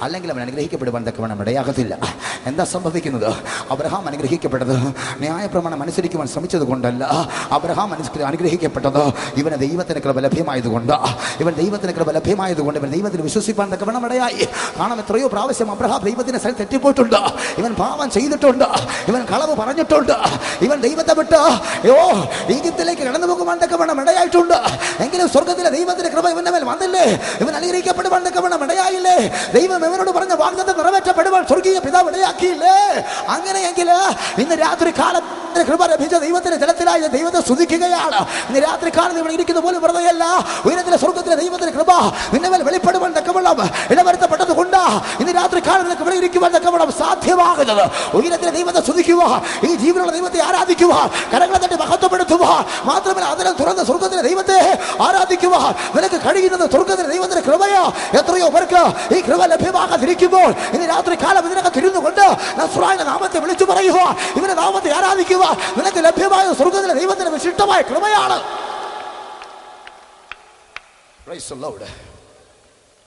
അല്ലെങ്കിൽ അവൻ അനുഗ്രഹിക്കപ്പെടുവാൻ തക്കവണ്ണം ഇടയാകത്തില്ല. എന്താ സംഭവിക്കുന്നത്? അബ്രഹാം അനുഗ്രഹിക്കപ്പെട്ടത് ന്യായപ്രമാണം അനുസരിക്കുവാൻ ശ്രമിച്ചത് കൊണ്ടല്ല. അബ്രഹാം അനുഗ്രഹിക്കപ്പെട്ടത് ഇവന് ദൈവത്തിൻ്റെ കൃപ ലഭ്യമായതുകൊണ്ട്. ഇവൻ ദൈവത്തിൻ്റെ കൃപ ലഭ്യമായതുകൊണ്ട് ഇവൻ ദൈവത്തിൽ വിശ്വസിപ്പാൻ തക്കവണ്ണം ഇടയായി. കാരണം എത്രയോ പ്രാവശ്യം അബ്രഹാം ദൈവത്തിൻ്റെ സ്ഥലത്ത് തെറ്റിപ്പോയിട്ടുണ്ട്. ഇവൻ പാപം ചെയ്തിട്ടുണ്ട്. ഇവൻ കളവ് പറഞ്ഞിട്ടുണ്ട്. ഇവൻ ദൈവത്തെ വിട്ട് ഈജിപ്തിലേക്ക് കടന്നു പോകുവാൻ തക്കവണ്ണം ഇടയായിട്ടുണ്ട്. എങ്കിലും സ്വർഗ്ഗത്തിലെ ദൈവത്തിന്റെ കൃപ ഇവന്റെ മേൽ വന്നില്ലേ? ഇവൻ അനുഗ്രഹിക്കപ്പെടുവാൻ തക്കവണ്ണം ഇടയായില്ലേ? ദൈവം ഇവനോട് പറഞ്ഞ വാഗ്ദത്തം നിറവേറ്റപ്പെടുവാൻ സ്വർഗീയ പിതാവ് ഇടയാക്കിയില്ലേ? അങ്ങനെയെങ്കിൽ ഇന്ന് രാത്രി കാലം കൃപ ലഭിച്ച ദൈവത്തിന്റെ ജലത്തിലായി ദൈവത്തെ സ്തുതിക്കുകയാണ്. ഇന്ന് രാത്രി കാലം ഇവിടെ ഇരിക്കുന്ന പോലും വെറുതെയല്ല. ഉയരത്തിലെ സ്വർഗ്ഗത്തിലെ ദൈവത്തിന്റെ കൃപ നിന്റെ മേൽ വെളിപ്പെടുവാൻ തക്കവണ്ണം ഇടവരുത്തപ്പെട്ടത് കൊണ്ട് ഇന്ന് രാത്രി കാലം നിനക്ക് ഇവിടെ ഇരിക്കുവാൻ തക്കവണ്ണം സാധ്യമാകുന്നത്. ഉയരത്തിലെ ദൈവത്തെ സ്തുതിക്കുക, ഈ ജീവനുള്ള ദൈവത്തെ ആരാധിക്കുക, കരങ്ങളെ തട്ടി മഹത്വപ്പെടുത്തുക, മാത്രമല്ല അതിനെ തുറന്ന് സ്വർഗ്ഗത്തിലെ ദൈവത്തെ ആരാധിക്കുക നിനക്ക് കഴിയുന്നത് സ്വർഗ്ഗത്തിലെ ദൈവത്തിന്റെ കൃപയോ. എത്രയോ പേർക്ക് ഈ കൃപ ലഭ്യമാകാതിരിക്കുമ്പോൾ ഇന്ന് രാത്രി കാലം ഇതിനൊക്കെ തിരിഞ്ഞുകൊണ്ട് നസ്രായന്റെ നാമത്തെ വിളിച്ചു പറയുക, ഇവന്റെ നാമത്തെ ആരാധിക്കുക. നിനക്ക് ലഭ്യമായ സ്വർഗ്ഗത്തിലെ ദൈവത്തിന്റെ വിശിഷ്ടമായ കൃപയാണ്. Praise the Lord.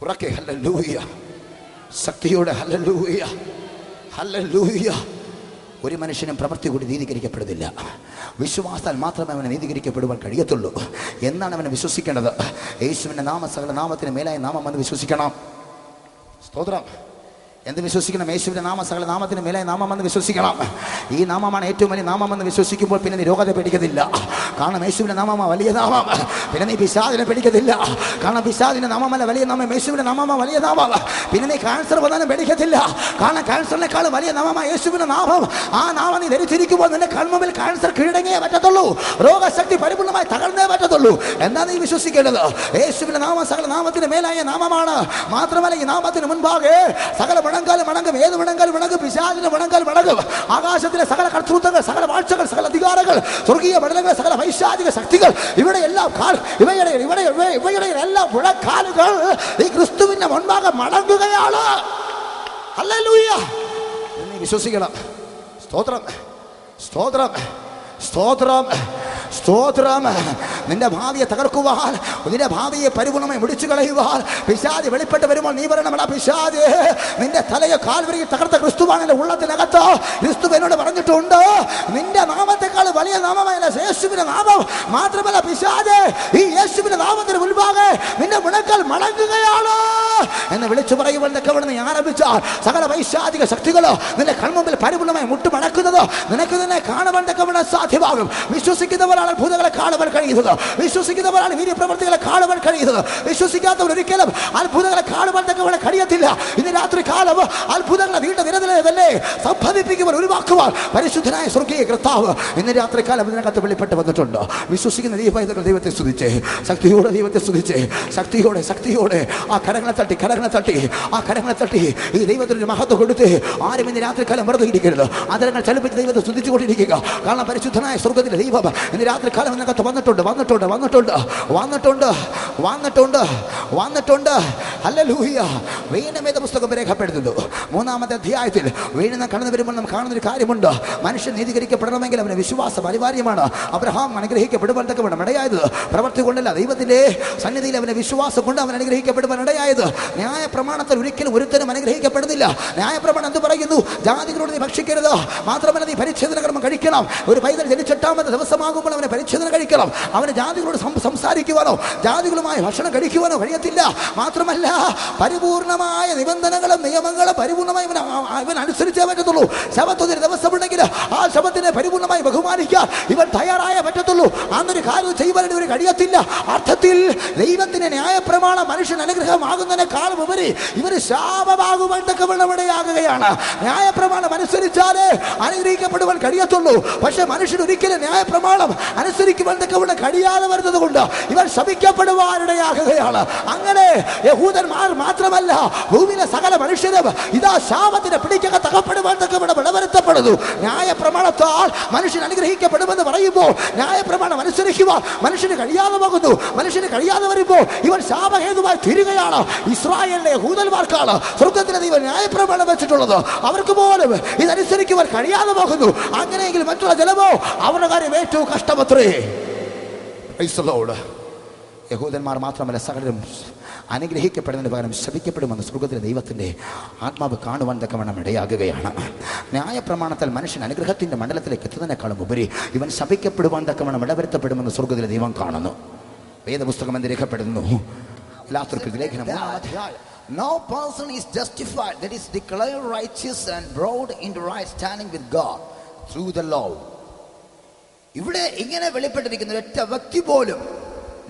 ഉറക്കെ ഹല്ലേലൂയ. ശക്തിയോടെ ഹല്ലേലൂയ, ഹല്ലേലൂയ. ഒരു മനുഷ്യനും പ്രവൃത്തി കൂടി നീതീകരിക്കപ്പെടുന്നില്ല. വിശ്വാസത്താൽ മാത്രമേ അവനെ നീതീകരിക്കപ്പെടുവാൻ കഴിയത്തുള്ളൂ. എന്നാണ് അവനെ വിശ്വസിക്കേണ്ടത്? യേശുവിൻ്റെ നാമം സകല നാമത്തിന് മേലായ നാമം എന്ന് വിശ്വസിക്കണം. സ്തോത്രം. എന്ത് വിശ്വസിക്കണം? യേശുവിൻ്റെ നാമം സകല നാമത്തിന് മേലായ നാമമെന്ന് വിശ്വസിക്കണം. ഈ നാമമാണ് ഏറ്റവും വലിയ നാമമെന്ന് വിശ്വസിക്കുമ്പോൾ പിന്നെ നീ രോഗത്തെ പേടിക്കത്തില്ല. കാരണം യേശുവിൻ്റെ നാമമാണ് വലിയ നാമം. പിന്നെ നീ പിശാചിനെ പേടിക്കത്തില്ല. കാരണം പിശാചിൻ്റെ നാമമല്ല വലിയ നാമം, യേശുവിൻ്റെ നാമമാണ് വലിയ നാമം. പിന്നെ നീ ക്യാൻസർ വന്നാലും പേടിക്കത്തില്ല. കാരണം ക്യാൻസറിനേക്കാളും വലിയ നാമമാണ് യേശുവിൻ്റെ നാമം. ആ നാമം നീ ധരിച്ചിരിക്കുമ്പോൾ നിന്റെ കൺമുമ്പിൽ ക്യാൻസർ കീഴടങ്ങിയേ പറ്റത്തുള്ളൂ. രോഗശക്തി പരിപൂർണമായി തകർന്നേ പറ്റത്തുള്ളൂ. എന്താ നീ വിശ്വസിക്കേണ്ടത്? യേശുവിൻ്റെ നാമം സകല നാമത്തിന് മേലായ നാമമാണ്. മാത്രമല്ല ഈ നാമത്തിന് മുൻപാകെ സകല മണങ്കാലും മണങ്ങും. ഏത് മണങ്കാലും മണങ്ങും? പിശാചിന്റെ മണങ്കാൽ മണങ്ങും. ആകാശത്തിലെ സകല കർത്തൃത്വങ്ങൾ, സകല വാഴ്ചകൾ, സകല അധികാരങ്ങൾ, സ്വർഗീയ മണ്ഡലങ്ങൾ, സകല വൈശാചിക ശക്തികൾ, ഇവയുടെ എല്ലാം മുഴക്കാലുകൾ ഈ ക്രിസ്തുവിന്റെ മുൻപാകെ മടങ്ങുകയാണ്. ഹല്ലേലൂയ. നീ വിശ്വസിക്കണം. സ്തോത്രം, സ്തോത്രം, സ്തോത്രം, സ്തോത്രം. നിന്റെ ഭാവിയെ തകർക്കുവാൻ, നിന്റെ ഭാവിയെ പരിപൂർണമായി മുടിച്ചു കളയുവാൻ പിശാച് വെളിപ്പെട്ട് വരുമ്പോൾ നീ പറയണമടാ, പിശാചേ, നിന്റെ തലയെ കാൽവരിയിൽ തകർത്ത ക്രിസ്തുവാണ് എന്റെ ഉള്ളത്തിനകത്ത്. ക്രിസ്തു എന്നോട് പറഞ്ഞിട്ടുണ്ട്, നിന്റെ നാമത്തെക്കാൾ വലിയ നാമമായ യേശുവിന്റെ നാമം മാത്രമല്ല പിശാചേ, ഈ യേശുവിന്റെ നാമത്തിന് മുൻപാകെ നിന്റെ മുഴക്കൽ മടങ്ങുകയാണ് എന്ന് വിളിച്ചു പറയുമ്പോൾ നീ ആരംഭിച്ചാൽ സകല പൈശാചിക ശക്തികളോ നിന്റെ കൺമുമ്പിൽ പരിപൂർണമായി മുട്ടുമടക്കുന്നത് നിനക്ക് തന്നെ കാണുവാൻ സാധ്യമാകും. വിശ്വസിക്കുന്നവരാണ് അത്ഭുതങ്ങളെ കാണുവാൻ കഴിയുന്നത്, വിശ്വസിക്കുന്നവരാണ് വീര്യപ്രവർത്തികളെ കാണുവാൻ കഴിയുന്നത്. വിശ്വസിക്കാത്തവർ ഒരിക്കലും അത്ഭുതങ്ങളെ കാണുവാൻ കഴിയത്തില്ല. ഇന്ന് രാത്രി കാലം അത്ഭുതങ്ങളെ നീണ്ട നിരനിലയല്ലേ സംഭവിപ്പിക്കുവാൻ ഒഴിവാക്കുവാൻ പരിശുദ്ധനായ സ്വർഗീയ കർത്താവ് ഇന്ന് രാത്രി കാലം ഇതിനകത്ത് വെളിപ്പെട്ട് വന്നിട്ടുണ്ട്. വിശ്വസിക്കുന്ന ദൈവത്തെ സ്തുതിച്ചേ, ശക്തിയോടെ ദൈവത്തെ സ്തുതിച്ചേ, ശക്തിയോടെ ശക്തിയോടെ ആ കരങ്ങളെ തട്ടി ആ കരങ്ങളെ തട്ടി ഈ ദൈവത്തിന് മഹത്വം കൊടുത്ത് ആരും ഇന്ന് രാത്രി കാലം വെറുതെ ഇരിക്കരുത്. അതരങ്ങൾ ചലിപ്പിച്ച് ദൈവത്തെ സ്തുതിച്ചുകൊണ്ടിരിക്കുക. കാരണം പരിശുദ്ധനായ സ്വർഗത്തിലെ ദൈവം ഇന്ന് രാത്രി കാലം ഇതിനകത്ത് വന്നിട്ടുണ്ട്. ഹല്ലേലൂയ. വീണമേത പുസ്തകം രേഖപ്പെടുത്തുന്നു 3-ാമത്തെ അധ്യായത്തിൽ വീണ കടന്നു വരുമ്പോൾ നാം കാണുന്നൊരു കാര്യമുണ്ട്. മനുഷ്യൻ നീതീകരിക്കപ്പെടണമെങ്കിൽ അവന് വിശ്വാസം അനിവാര്യമാണ്. അബ്രഹാം അനുഗ്രഹിക്കപ്പെടുവാൻ തക്കവണ്ണം ഇടയായത് പ്രവൃത്തി കൊണ്ടല്ല, ദൈവത്തിന്റെ സന്നിധിയിൽ അവന്റെ വിശ്വാസം കൊണ്ട് അവൻ അനുഗ്രഹിക്കപ്പെടുവാൻ ഇടയായത്. ന്യായ പ്രമാണത്തിൽ ഒരിക്കലും ഒരുത്തരും അനുഗ്രഹിക്കപ്പെടുന്നില്ല. ന്യായ പ്രമാണം എന്ത് പറയുന്നു? ജാതികളോട് നീ ഭക്ഷിക്കരുത്, മാത്രമല്ല നീ പരിച്ഛേദന കർമ്മം കഴിക്കണം. ഒരു പൈതൽ ജനിച്ചെട്ടാമത്തെ ദിവസമാകുമ്പോൾ അവനെ പരിച്ഛേദന കഴിക്കണം. അവന് ജാതികളോട് സംസാരിക്കുവാനോ ജാതികളുമായി ഭക്ഷണം കഴിക്കുവാനോ കഴിയത്തില്ല. മാത്രമല്ല പരിപൂർണമായ നിബന്ധനകളും നിയമങ്ങളും പരിപൂർണമായി ഇവൻ അനുസരിച്ചേ പറ്റത്തുള്ളൂ. ശബത്തൊരു ദിവസമുണ്ടെങ്കിൽ ആ ശബത്തിനെ പരിപൂർണമായി ബഹുമാനിക്കാൻ ഇവൻ തയ്യാറായേ പറ്റത്തുള്ളൂ. അന്നൊരു കാര്യം ചെയ്യുവാൻ ഇവർ കഴിയത്തില്ല. അർത്ഥത്തിൽ ദൈവത്തിന്റെ ന്യായപ്രമാണം മനുഷ്യൻ അനുഗ്രഹമാകുന്നതിനേക്കാളും ഉപരി ഇവർ ശാപമാകുവാൻ തക്കവണ്ണമിടയാകുകയാണ്. ന്യായപ്രമാണം അനുസരിച്ചാലേ അനുഗ്രഹിക്കപ്പെടുവാൻ കഴിയത്തുള്ളൂ. പക്ഷെ മനുഷ്യൻ ഒരിക്കലും ന്യായപ്രമാണം അനുസരിക്കുവാൻ തക്കവണ്ണം കഴിയാതെ വരുന്നത് കൊണ്ട് ഇവർ ശപിക്കപ്പെടുവാനിടയാകുകയാണ്. അങ്ങനെ യഹൂദന്മാർ മാത്രമല്ല, ഭൂമിയിലെ സകല മനുഷ്യരും ഇതാ ശാപത്തിന് പിടിക്കക തകപ്പെടുവാൻ തക്കവണ്ണം ഇടവരുത്തപ്പെടുന്നു. ന്യായപ്രമാണത്താൽ മനുഷ്യൻ അനുഗ്രഹിക്കപ്പെടുമെന്ന് പറയുമ്പോൾ ന്യായപ്രമാണം അനുസരിക്കുവാൻ മനുഷ്യന് കഴിയാതെ പോകുന്നു. മനുഷ്യന് കഴിയാതെ വരുമ്പോൾ ഇവൻ ശാപഹേതുവായി തീരുകയാണ്. ഇസ്രായേലിലെ യഹൂദന്മാർക്കാണ് സ്വർഗ്ഗത്തിലെ ദൈവം ന്യായപ്രമാണം വെച്ചിട്ടുള്ളത്. അവർക്ക് പോലും ഇതനുസരിക്കുവാൻ കഴിയാതെ പോകുന്നു. അങ്ങനെയെങ്കിൽ മറ്റുള്ള ജനമോ അവരുടെ കാര്യം ഏറ്റവും കഷ്ടമത്രേ. യഹൂദന്മാർ മാത്രമല്ല, സകലരും അനുഗ്രഹിക്കപ്പെടുന്നതിന് പകരം ശപിക്കപ്പെടുമെന്ന് സ്വർഗ്ഗത്തിലെ ദൈവത്തിൻ്റെ ആത്മാവ് കാണുവാൻ തക്കവണ്ണം ഇടയാകുകയാണ്. ന്യായപ്രമാണത്താൽ മനുഷ്യൻ അനുഗ്രഹത്തിൻ്റെ മണ്ഡലത്തിലേക്ക് എത്തുന്നതിനേക്കാളും ഉപരി ഇവൻ ശപിക്കപ്പെടുവാൻ തക്കവണ്ണം ഇടവരുത്തപ്പെടുമെന്ന് സ്വർഗ്ഗത്തിലെ ദൈവം കാണുന്നു. വേദപുസ്തകം എന്ന് രേഖപ്പെടുന്നു. No person is justified, that is declared righteous and brought into right standing with God through the law. ഇവിടെ ഇങ്ങനെ വെളിപ്പെട്ടിരിക്കുന്ന ഒറ്റ വ്യക്തി പോലും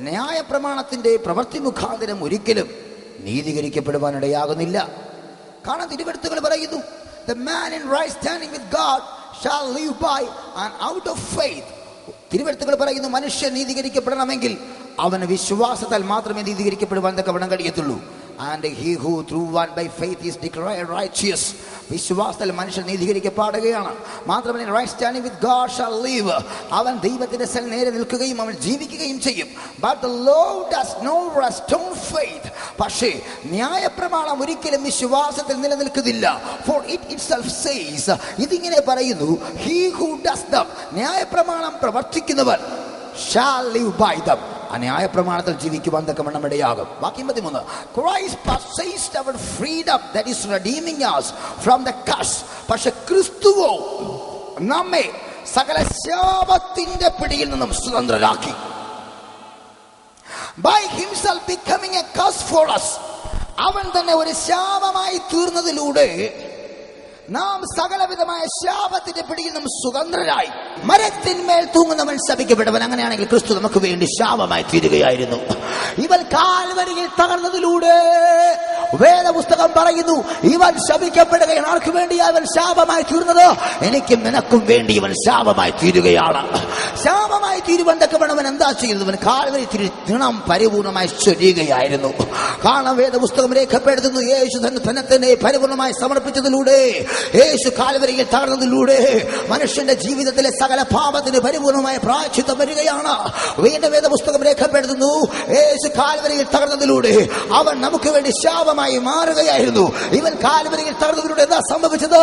ന്യായപ്രമാണത്തിന്റെ പ്രവൃത്തി മുഖാന്തരം ഒരിക്കലും നീതീകരിക്കപ്പെടുവാനിടയാകുന്നില്ല. കാരണം തിരുവെഴുത്തുകൾ പറയുന്നു, the man in right standing with God shall live by and out of faith. തിരുവെഴുത്തുകൾ പറയുന്നു, മനുഷ്യൻ നീതീകരിക്കപ്പെടണമെങ്കിൽ അവന് വിശ്വാസത്താൽ മാത്രമേ നീതീകരിക്കപ്പെടുവാൻ തക്കവണ്ണം കഴിയത്തുള്ളൂ. And he who through one by faith is declared righteous. വിശ്വാസത്താൽ മനുഷ്യൻ നീതീകരിക്കപ്പെടുകയാണ്. മാത്രമല്ല, right standing with God shall live. അവൻ ദൈവത്തിന്റെ സന്നിധിയിൽ നേരെ നിൽക്കുകയും അവൻ ജീവിക്കുകയും ചെയ്യും. But the law does not rest on faith. പക്ഷേ ന്യായപ്രമാണം ഒരിക്കലും വിശ്വാസത്തിൽ നിലനിൽക്കുന്നില്ല. For it itself says, ഇതിങ്ങനെ പറയുന്നു, he who does them, ന്യായപ്രമാണം പ്രവർത്തിക്കുന്നവൻ shall live by them. ന്യായപ്രമാണത്തിൽ ജീവിക്കുവാൻ തക്കവണ്ണം ഇടയാകും. വാക്യം 13, Christ purchased our freedom, that is redeeming us from the curse. പക്ഷെ ക്രിസ്തുവോ നമ്മെ സകല ശാപത്തിന്റെ പിടിയിൽ നിന്നും സ്വതന്ത്രരാക്കി. By himself becoming a curse for us. അവൻ തന്നെ ഒരു ശാപമായി തീർന്നതിലൂടെ നാം സകലവിധമായ ശാപത്തിന്റെ പിടിയിൽ നിന്നും സ്വതന്ത്രരായി. മരത്തിന്മേൽ തൂങ്ങുന്നവൻ ശപിക്കപ്പെട്ടവൻ. അങ്ങനെയാണെങ്കിൽ ക്രിസ്തു നമുക്ക് വേണ്ടി ശാപമായി തീരുകയായിരുന്നു. ഇവൻ കാൽവരിയിൽ തകർന്നതിലൂടെ വേദപുസ്തകം പറയുന്നു, ഇവൻ ശപിക്കപ്പെടുകയാണ്. ആർക്കു വേണ്ടിയാണ് ഇവൻ ശാപമായി തീർന്നത്? എനിക്കും നിനക്കും വേണ്ടി ഇവൻ ശാപമായി തീരുകയാണ്. ശാപമായി തീരുവാൻ തക്കവണ്ണവൻ എന്താ ചെയ്യുന്നത്? ഇവൻ കാൽവരി തിണം പരിപൂർണമായി ചൊരിയുകയായിരുന്നു. കാരണം വേദപുസ്തകം രേഖപ്പെടുത്തുന്നു, യേശു തന്നെ പരിപൂർണമായി സമർപ്പിച്ചതിലൂടെ യേശു കാൽവരിയിൽ തകർന്നതിലൂടെ മനുഷ്യന്റെ ജീവിതത്തിലെ സകല പാപത്തിന് പരിപൂർണമായ പ്രായശ്ചിത്തം വരികയാണ്. വീണ്ടും വേദപുസ്തകം രേഖപ്പെടുത്തുന്നു, യേശു കാൽവരിയിൽ തകർന്നതിലൂടെ അവൻ നമുക്ക് വേണ്ടി ശാപമായി മാറുകയായിരുന്നു. ഇവൻ കാൽവരിയിൽ തകർന്നതിലൂടെ എന്താ സംഭവിച്ചത്?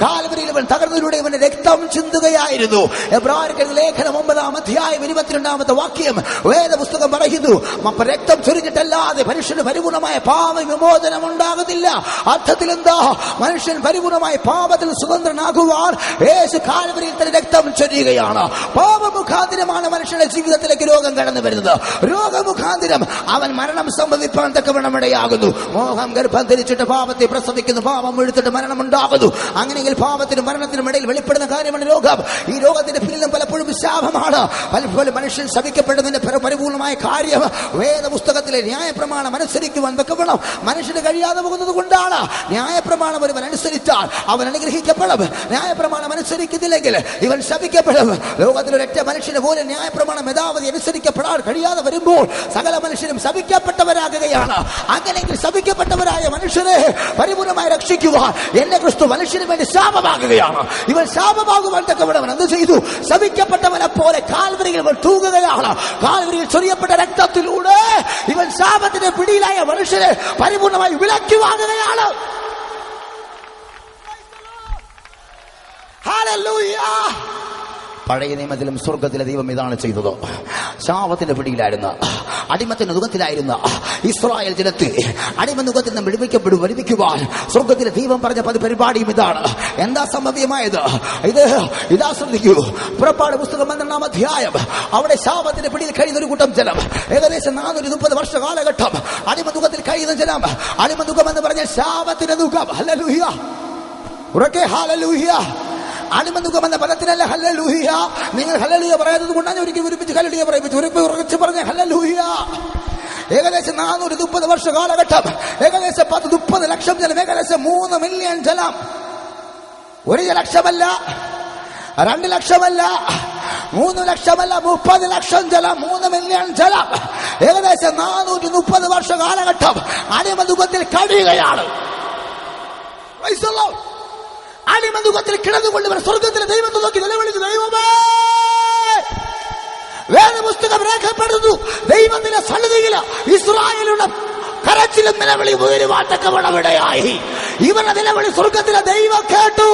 കാൽവരിയിൽ ഇവൻ തകർന്നതിലൂടെ ഇവന്റെ രക്തം ചിന്തുകയായിരുന്നു. എബ്രായർക്കെഴുതിയ ലേഖനം 9-ാം അധ്യായം 22-ാമത്തെ വാക്യം വേദപുസ്തകം പറയുന്നു, രക്തം ചൊരിഞ്ഞിട്ടല്ലാതെ മനുഷ്യന് പരിപൂർണമായ പാപ വിമോചനം ഉണ്ടാകുന്നില്ല. അർത്ഥത്തിൽ എന്താ? മനുഷ്യൻ പരിപൂർണമായ പാപത്തിൽ സ്വതന്ത്രനാകുവാൻ യേശു കാൽവരിയിൽ തന്നെ രക്തം ചൊരിയുകയാണ്. പാപമുഖാന്തരമാണ് മനുഷ്യന്റെ ജീവിതത്തിലേക്ക് രോഗം കടന്നു വരുന്നത്. രോഗമുഖാന്തരം അവൻ മരണം സംഭവിപ്പാൻ തക്കവണ്ണമിടയാകുന്നു. മോഹം ഗർഭം ധരിച്ചിട്ട് പാപത്തെ പ്രസവിക്കുന്നു, പാപം എഴുത്തിട്ട് മരണമുണ്ടാകുന്നു. അങ്ങനെയെങ്കിൽ പാപത്തിനും മരണത്തിനും ഇടയിൽ വെളിപ്പെടുന്ന കാര്യമാണ് രോഗം. ഈ രോഗത്തിന്റെ പിന്നിലും പലപ്പോഴും ശാപമാണ്. പലപ്പോഴും മനുഷ്യൻ ശപിക്കപ്പെടുന്നതിന്റെ പരിപൂർണമായ കാര്യം വേദപുസ്തകത്തിലെ ന്യായപ്രമാണം അനുസരിക്കുവാൻ തക്കവണ്ണം മനുഷ്യന് കഴിയാതെ പോകുന്നത് കൊണ്ടാണ്. ന്യായപ്രമാണം ഒരുവൻ അനുസരിച്ചാൽ അവൻ അനുഗ്രഹിക്കപ്പെടും. ന്യായപ്രമാണം അനുസരിക്കുന്നില്ലെങ്കിൽ ഇവൻ ശപിക്കപ്പെടും. ലോകത്തിൽ ഒരൊറ്റ മനുഷ്യന് പോലും ന്യായപ്രമാണം യഥാവധി അനുസരിക്കപ്പെടാൻ കഴിയാതെ വരുമ്പോൾ സകല മനുഷ്യരും ശപിക്കപ്പെട്ടവരാകുകയാണ്. അങ്ങനെയെങ്കിൽ ശപിക്കപ്പെട്ടവരായ മനുഷ്യരെ പരിപൂർണമായി രക്ഷിക്കുവാൻ എന്നെ ക്രിസ്തു മനുഷ്യന് വേണ്ടി ശാപമാകുകയാണ്. ഇവൻ ശാപമാകുവാൻ തക്കവണ്ണം എന്ത് ചെയ്തു? ശപിക്കപ്പെട്ടവനെ പോലെ കാൽവരിയിൽ ഇവൻ തൂകുകയാണ്. കാൽവരിയിൽ ചൊരിയപ്പെട്ട രക്തത്തിലൂടെ ഇവൻ ശാപത്തിന്റെ പിടിയിലായ മനുഷ്യരെ പരിപൂർണമായി വിലക്കി വാങ്ങുകയാണ്. ഹല്ലേലൂയ. പഴയ നിയമത്തിലും സ്വർഗത്തിലെ ദൈവം ഇതാണ് ചെയ്തത്. ശാപത്തിന്റെ പിടിയിലായിരുന്ന, അടിമത്തിന്റെ നുഖത്തിലായിരുന്ന ഇസ്രായേൽ ജനത്തെ അടിമനുഖത്തിൽ നിന്ന് വിടുവിക്കുവാൻ സ്വർഗത്തിലെ ദൈവം പറഞ്ഞ പരിപാടിയും ഇതാണ്. എന്താ സംഭവ്യമായത്? ഇതാ ശ്രദ്ധിക്കൂ. പുറപ്പാട് പുസ്തകം 12-ാം അധ്യായം. അവിടെ ശാപത്തിന്റെ പിടിയിൽ കഴിയുന്ന ഒരു കൂട്ടം ജനം, ഏകദേശം 430 വർഷ കാലഘട്ടം അടിമനുഖത്തിൽ കഴിയുന്ന ജനം. അടിമനുഖം എന്ന് പറഞ്ഞ ശാപത്തിന്റെ മുഖം. ഹല്ലേലൂയ. ഉറക്കെ ഹല്ലേലൂയ. അടിമനുഖം എന്ന പദത്തിനല്ല ഹല്ലേലൂയ. നിങ്ങൾ ഹല്ലേലൂയ പറയാത്തത് കൊണ്ടാണ് ഒരിക്കൽ ഒരുമിച്ച് ഹല്ലേലൂയ പറയിപ്പിച്ചു. ഉറച്ചു പറഞ്ഞ ഹല്ലേലൂയ. ഏകദേശം 430 വർഷ കാലഘട്ടം, ഏകദേശം 30 ലക്ഷം ജനം, ഏകദേശം 3 മില്യൺ ജനം. 1 ലക്ഷമല്ല, 2 ലക്ഷമല്ല, 3 ലക്ഷമല്ല, 30 ലക്ഷം ജനം, 3 മില്യൺ ജനം. ഏകദേശം 430 വർഷ കാലഘട്ടം അടിമനുഖത്തിൽ കഴിയുകയാണ്. അടിമനുഖത്തിൽ കിടന്നുകൊണ്ടവർ സ്വർഗത്തിലെ ദൈവത്തെ നോക്കി നിലവിളിച്ചു, ദൈവമേ. വേദപുസ്തകം രേഖപ്പെടുന്നു, ദൈവത്തിന്റെ സന്നിധിയിൽ ഇസ്രായേലിന്റെ കരച്ചിലും നിലവിളി ഉയരുവാൻ തക്കവണ്ണമിടയായി. ഇവരുടെ നിലവിളി സ്വർഗത്തിലെ ദൈവം കേട്ടു.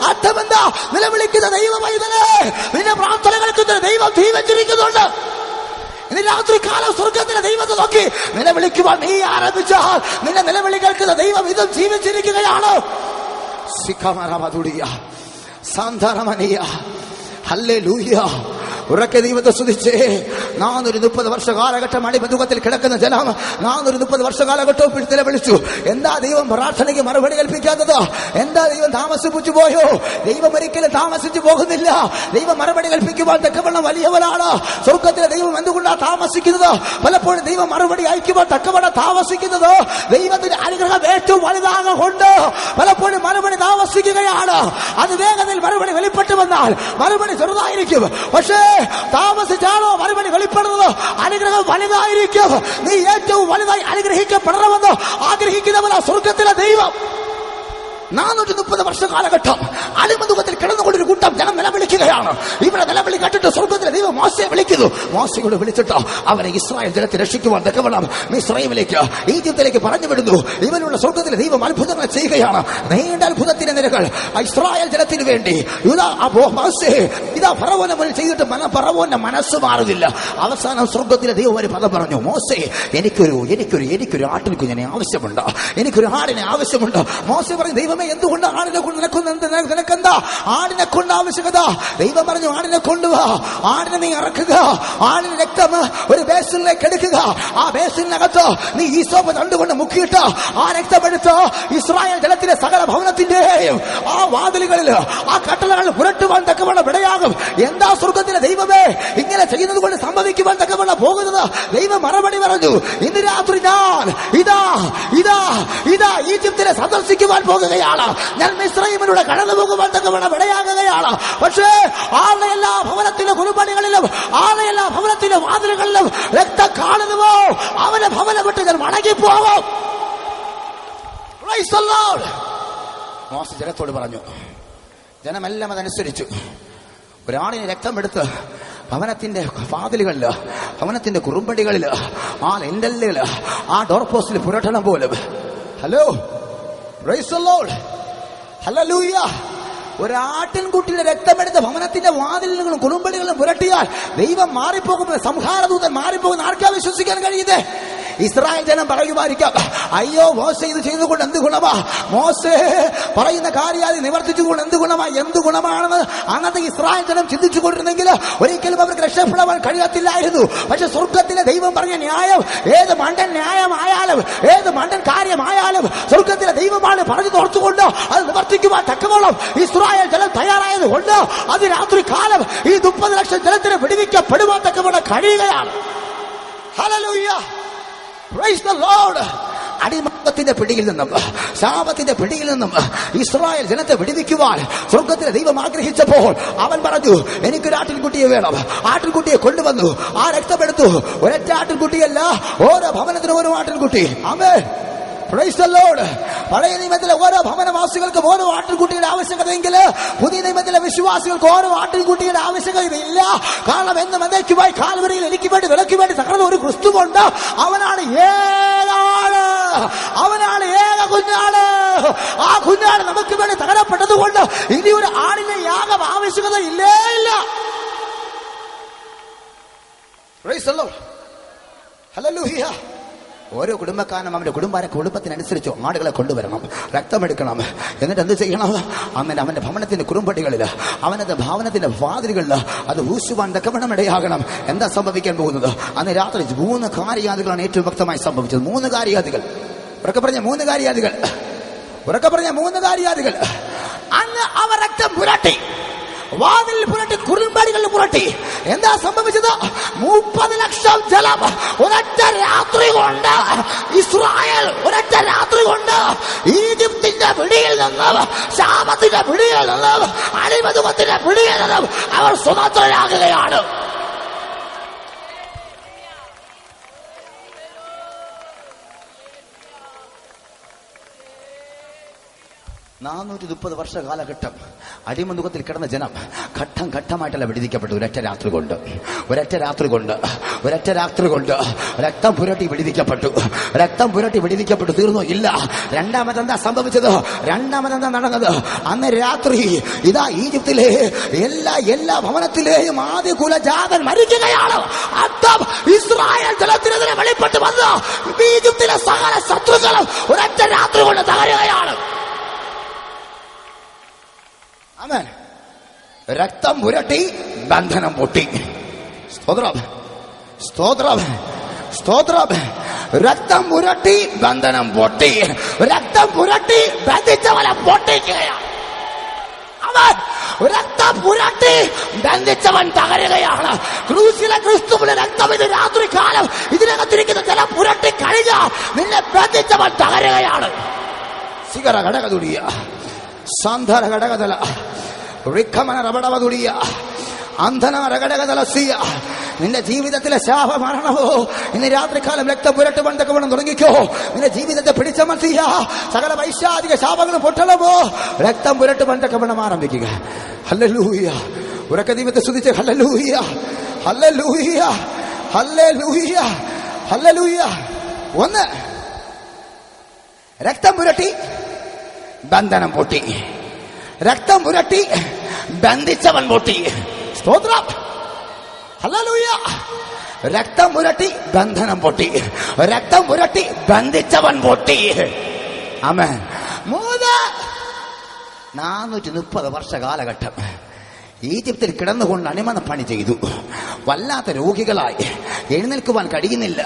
അർത്ഥമെന്താ? നിലവിളിക്കുന്ന ദൈവമൈതലേ, നിന്റെ പ്രാർത്ഥന കേൾക്കുന്ന ദൈവം ജീവിച്ചിരിക്കുന്നുണ്ട്. ഇനി രാത്രി കാലം സ്വർഗത്തിലെ ദൈവത്തെ നോക്കി നിലവിളിക്കുവാൻ നീ ആരംഭിച്ചാൽ നിന്റെ നിലവിളി കേൾക്കുന്ന ദൈവം ഇതും ജീവിച്ചിരിക്കുകയാണ്. ഹല്ലേലൂയ. ഉറക്കെ ദൈവത്തെ സ്തുതിച്ചേ. 430 വർഷ കാലഘട്ടം അടിമനുഖത്തിൽ കിടക്കുന്ന ജനം 430 വർഷ കാലഘട്ടവും പിടിച്ചിലെ വിളിച്ചു. എന്താ ദൈവം പ്രാർത്ഥനയ്ക്ക് മറുപടി കൽപ്പിക്കാത്തത്? എന്താ ദൈവം താമസിപ്പിച്ചു പോയോ? ദൈവം ഒരിക്കലും താമസിച്ചു പോകുന്നില്ല. ദൈവം മറുപടി കൽപ്പിക്കുവാൻ തക്കവണ്ണം വലിയവനാണ്. സ്വർഗത്തിലെ ദൈവം എന്തുകൊണ്ടാണ് താമസിക്കുന്നത്? പലപ്പോഴും ദൈവം മറുപടി അയക്കുവാൻ തക്കവണ്ണം താമസിക്കുന്നത് ദൈവത്തിന്റെ അനുഗ്രഹം ഏറ്റവും വലുതാകൊണ്ട് പലപ്പോഴും മറുപടി താമസിക്കുകയാണ്. അത് വേഗത്തിൽ മറുപടി വെളിപ്പെട്ടു വന്നാൽ മറുപടി ചെറുതായിരിക്കും. പക്ഷേ താമസിച്ചാണോ മറുപടി വെളിപ്പെടുന്നത്? അനുഗ്രഹം വലുതായിരിക്കും. നീ ഏറ്റവും വലുതായി അനുഗ്രഹിക്കപ്പെടണമെന്ന് ആഗ്രഹിക്കുന്നവനാ സ്വർഗത്തിലെ ദൈവം. 430 വർഷ കാലഘട്ടം അടിമനുഖത്തിൽ കിടന്നുകൊണ്ടൊരു കൂട്ടം ജനം നിലവിളിക്കുകയാണ്. ഇവിടെ നിലവിളി കേട്ടിട്ട് സ്വർഗത്തിലെ ദൈവം മോശയെ വിളിക്കുന്നു. മോശയോട് വിളിച്ചിട്ട് അവരെ ഇസ്രായേൽ ജനത്തെ രക്ഷിക്കുവാൻ തക്കവണ്ണം മിസ്രയീമിലേക്ക്, ഈജിപ്തിലേക്ക് പറഞ്ഞു വിടുന്നു. ഇവനുള്ള സ്വർഗത്തിലെ ദൈവം അത്ഭുതങ്ങൾ ചെയ്യുകയാണ്. നീണ്ട അത്ഭുതത്തിന്റെ നിരകൾ ഇസ്രായേൽ ജനത്തിന് വേണ്ടി. ഇതാ ഫറവോനെ മുന്നിൽ ചെയ്തിട്ട് ഫറവോന്റെ മനസ്സ് മാറുന്നില്ല. അവസാനം സ്വർഗത്തിലെ ദൈവം ഒരു പദം പറഞ്ഞു, മോശേ, എനിക്കൊരു ആട്ടിൻ കുഞ്ഞിനെ ആവശ്യമുണ്ട്, എനിക്കൊരു ആടിനെ ആവശ്യമുണ്ട്. മോശെ പറഞ്ഞു, ദൈവം എന്തുകൊണ്ട് ആടിനെ കൊണ്ട് നിനക്കെന്താ ആടിനെ കൊണ്ട് ആവശ്യകത? ദൈവം പറഞ്ഞു, ആടിനെ കൊണ്ടുവാ, ആടിനെ നീ ഇറക്കുക, ആടിന് രക്തം ഒരു ബേസിനിലേക്ക് എടുക്കുക, ആ ബേസിനകത്ത് നീ ഈസോപ്പ് കണ്ടുകൊണ്ട് മുക്കിയിട്ട് ആ രക്തമെടുത്ത് ഇസ്രായേൽ ജനത്തിന്റെ സകല ഭവനത്തിന്റെയും ആ വാതിലുകളിൽ ആ കട്ടളകൾ പുരട്ടുവാൻ തക്കവണ്ണം ഇടയാകും. എന്താ സ്വർഗത്തിലെ ദൈവമേ ഇങ്ങനെ ചെയ്യുന്നത് കൊണ്ട് സംഭവിക്കുവാൻ തക്കവണ്ണം പോകുന്നത്? ദൈവം മറുപടി പറഞ്ഞു, ഇന്ന് രാത്രി ഞാൻ ഇതാ ഈജിപ്തിനെ സന്ദർശിക്കുവാൻ പോകുകയാണ്. ഞാൻ മിസ്രയീമിലൂടെ കടന്നു പോകുവാൻ തക്കവണ്ണം ഇടയാകുകയാണ്. പക്ഷേ ആളുടെ എല്ലാ ഭവനത്തിലും കുറുപടികളിലും ആളുടെ എല്ലാ ഭവനത്തിലും വാതിലുകളിലും രക്തം കാണുന്നുവോ അവനെ ഭവനം വിട്ട് ഞാൻ മടങ്ങിപ്പോകും. മോശ ജനത്തോട് പറഞ്ഞു. ജനമെല്ലാം അതനുസരിച്ചു. ഒരാളിന് രക്തമെടുത്ത് ഭവനത്തിന്റെ വാതിലുകളില്, ഭവനത്തിന്റെ കുറുമ്പടികളില്, ആ ലെൻഡലില്, ആ ഡോർ പോസ്റ്റിൽ പുരട്ടണം പോലും. Hello, praise the Lord, hallelujah. ഒരാട്ടിൻകുട്ടിയുടെ രക്തമെടുത്ത് ഭവനത്തിന്റെ വാതിലുകളും കുറുമ്പടികളും പുരട്ടിയാൽ ദൈവം മാറിപ്പോകുമ്പോൾ, സംഹാരദൂതൻ മാറിപ്പോകുന്ന ആർക്കാ വിശ്വസിക്കാൻ കഴിയുന്നത്? ഇസ്രായേൽ ജനം പറയുമായിരിക്കാം, അയ്യോ മോശെ ഇത് ചെയ്തുകൊണ്ട് എന്ത് ഗുണമാ, മോശെ പറയുന്ന കാര്യാതി നിവർത്തിച്ചുകൊണ്ട് എന്ത് ഗുണമാ, എന്ത് ഗുണമാണെന്ന് അന്നത്തെ ഇസ്രായേൽ ജനം ചിന്തിച്ചുകൊണ്ടിരുന്നെങ്കിൽ ഒരിക്കലും അവർക്ക് രക്ഷപ്പെടാൻ കഴിയത്തില്ലായിരുന്നു. പക്ഷെ സ്വർഗത്തിലെ ദൈവം പറഞ്ഞ ന്യായം, ഏത് മണ്ടൻ ന്യായമായാലും, ഏത് മണ്ടൻ കാര്യമായാലും സ്വർഗത്തിലെ ദൈവമാണ് പറഞ്ഞു തോർത്തുകൊണ്ട് അത് നിവർത്തിക്കുവാൻ തക്കവോളം ഇസ്രായേൽ ജനം തയ്യാറായത് കൊണ്ട് അത് രാത്രി കാലം ഈ 30 ലക്ഷം ജനത്തിന് വിടുവിക്കപ്പെടുവാൻ തക്കവോളം കഴിയുകയാണ്. Hallelujah, praise the Lord. അടിമത്തത്തിന്റെ പിടിയിൽ നിന്നും, ശാപത്തിന്റെ പിടിയിൽ നിന്നും ഇസ്രായേൽ ജനത്തെ വിടുവിക്കുവാൻ സ്വർഗത്തിലെ ദൈവം ആഗ്രഹിച്ചപ്പോൾ അവൻ പറഞ്ഞു, എനിക്കൊരു ആട്ടിൻകുട്ടിയെ വേണം. ആട്ടിൻകുട്ടിയെ കൊണ്ടുവന്നു. ആ രക്തമെടുത്തു. ഒരൊറ്റ ആട്ടിൻകുട്ടിയല്ല, ഓരോ ഭവനത്തിനും ഓരോ ആട്ടിൻകുട്ടി. ആമേൻ, പ്രൈസ് ദി ലോർഡ്. പഴയ നിയമത്തിലെ ഓരോ ഭവനവാസികൾക്കും ഓരോ ആട്ടിൻകുട്ടിയുടെ ആവശ്യകതയെങ്കിൽ പുതിയ നിയമത്തിലെ വിശ്വാസികൾക്ക് ഓരോ ആട്ടിൻകുട്ടിയുടെ ആവശ്യകതയില്ല. കാരണം എന്നും എന്നേക്കുമായി കാൽവരിയിൽ എനിക്ക് വേണ്ടി വിലക്ക് വേണ്ടി തകർന്ന ഒരു ക്രിസ്തുവുണ്ട്. അവനാണ് ഏകാണ്, അവനാണ് ഏക കുഞ്ഞാട്. ആ കുഞ്ഞാട് നമുക്ക് വേണ്ടി തകരപ്പെട്ടത് കൊണ്ട് ഇനി ഒരു ആടിന്റെ യാഗം ആവശ്യകത ഇല്ലേ ഇല്ല. Price the Lord, hallelujah. ഓരോ കുടുംബക്കാരനും അവന്റെ കുടുംബത്തിനനുസരിച്ച് ആടുകളെ കൊണ്ടുവരണം, രക്തമെടുക്കണം. എന്നിട്ട് എന്ത് ചെയ്യണം? അവന്റെ ഭവനത്തിന്റെ കുറുമ്പടികളിൽ, അവനത്തെ ഭവനത്തിന്റെ വാതിലുകളിൽ അത് ഊശുവാൻ തക്കവണ്ണം ഇടയാകണം. എന്താ സംഭവിക്കാൻ പോകുന്നത്? അന്ന് രാത്രി 3 കാര്യാദികളാണ് ഏറ്റവും വ്യക്തമായി സംഭവിച്ചത്. 3 കാര്യാദികൾ. ഉറക്കെ പറഞ്ഞ 3 കാര്യാദികൾ. ഉറക്കെ പറഞ്ഞ 3 കാര്യാദികൾ. അന്ന് അവർ രക്തം പുരട്ടി, വാതിൽ പുരട്ടി, കുറുമ്പടികളിൽ പുരട്ടി. എന്താ സംഭവിച്ചത്? 30 ലക്ഷം ജനം ഒരൊറ്റ രാത്രി കൊണ്ട്, ഇസ്രായേൽ ഒരൊറ്റ രാത്രി കൊണ്ട് ഈജിപ്തിന്റെ പിടിയിൽ നിന്നും, ശാപത്തിന്റെ പിടിയിൽ നിന്നും, അടിമത്തത്തിന്റെ പിടിയിൽ നിന്നും അവർ സ്വതന്ത്രരാകുകയാണ്. $430 വർഷ കാലഘട്ടം അടിമനുഖത്തിൽ കിടന്ന ജനം ഘട്ടം ഘട്ടമായിട്ടല്ല വിടുവിക്കപ്പെട്ടു. ഒരൊറ്റ രാത്രി കൊണ്ട്, ഒരൊറ്റ രാത്രി കൊണ്ട്, ഒരൊറ്റ രാത്രി കൊണ്ട് രക്തം പുരട്ടി വിടുവിക്കപ്പെട്ടു. രക്തം പുരട്ടി വിടുവിക്കപ്പെട്ടു. തീർന്നു ഇല്ല. രണ്ടാമതെന്താ സംഭവിച്ചത്? രണ്ടാമതെന്താ നടന്നത്? അന്ന് രാത്രി ഇതാ ഈജിപ്തിലെ എല്ലാ ഭവനത്തിലെയും ആദ്യ കുലജാതൻ മരിക്കുകയാണ്. അർത്ഥം ഇസ്രായേൽ ജനത്തിനെതിരെ വെളിപ്പെട്ട് വന്ന് ഈജിപ്തിലെ സകല ശത്രുക്കളും ഒരൊറ്റ രാത്രി കൊണ്ട് തകരുകയാണ്. ആമേൻ. രക്തം പുരട്ടി ബന്ധനം പൊട്ടി. സ്തോത്രം, സ്തോത്രം, സ്തോത്രം. രക്തം പുരട്ടി ബന്ധനം പൊട്ടി. രക്തം പുരട്ടി ബന്ധിച്ചവനെ പൊട്ടിക്കുകയാണ്. അവൻ രക്തം പുരട്ടി ബന്ധിച്ചവൻ തകരുകയാണ്. ക്രൂശിലെ ക്രിസ്തുവിന്റെ രക്തം ഇത് രാത്രി കാലം ഇതിനകത്തിരിക്കുന്ന ജലം പുരട്ടി കഴിഞ്ഞ നിന്നെ ബന്ധിച്ചവൻ തകരുകയാണ്. സിഗറ ഘടകതുടിയ സാന്ധാര ഘടകതല റിക്കമന റബടവതുടിയ അന്ധന രകടകതലസിയ. നിന്റെ ജീവിതത്തിലെ ശാപമരണമോ ഇന്ന് രാത്രികാലം രക്തം പുരട്ട് ബന്ധക്കവണ്ണം തുടങ്ങിക്കോ. നിന്റെ ജീവിതത്തെ പിടിച്ചമർത്തിയ സകല വൈശാചിക ശാപങ്ങളും പൊട്ടണമോ രക്തം പുരട്ട് ബന്ധക്കവണ്ണം ആരംഭിക്കുക. ഹല്ലേലൂയ. ഉറക്ക ദൈവത്തെ സ്തുതിച്ച് ഹല്ലേലൂയ, ഹല്ലേലൂയ, ഹല്ലേലൂയ, ഹല്ലേലൂയ. 1, രക്തം പുരട്ടി ബന്ധനം പൊട്ടി. രക്തം പുരട്ടി ബന്ധിച്ചവൻ പൊട്ടി. സ്തോത്രം, ഹല്ലേലൂയ. രക്തം പുരട്ടി ബന്ധനം പൊട്ടി. രക്തം പുരട്ടി ബന്ധിച്ചവൻ പൊട്ടി. ആമേൻ. 3, 430 വർഷ കാലഘട്ടം ഈജിപ്തിൽ കിടന്നുകൊണ്ട് അടിമന പണി ചെയ്തു. വല്ലാത്ത രോഗികളായി, എഴുന്നേൽക്കുവാൻ കഴിയുന്നില്ല,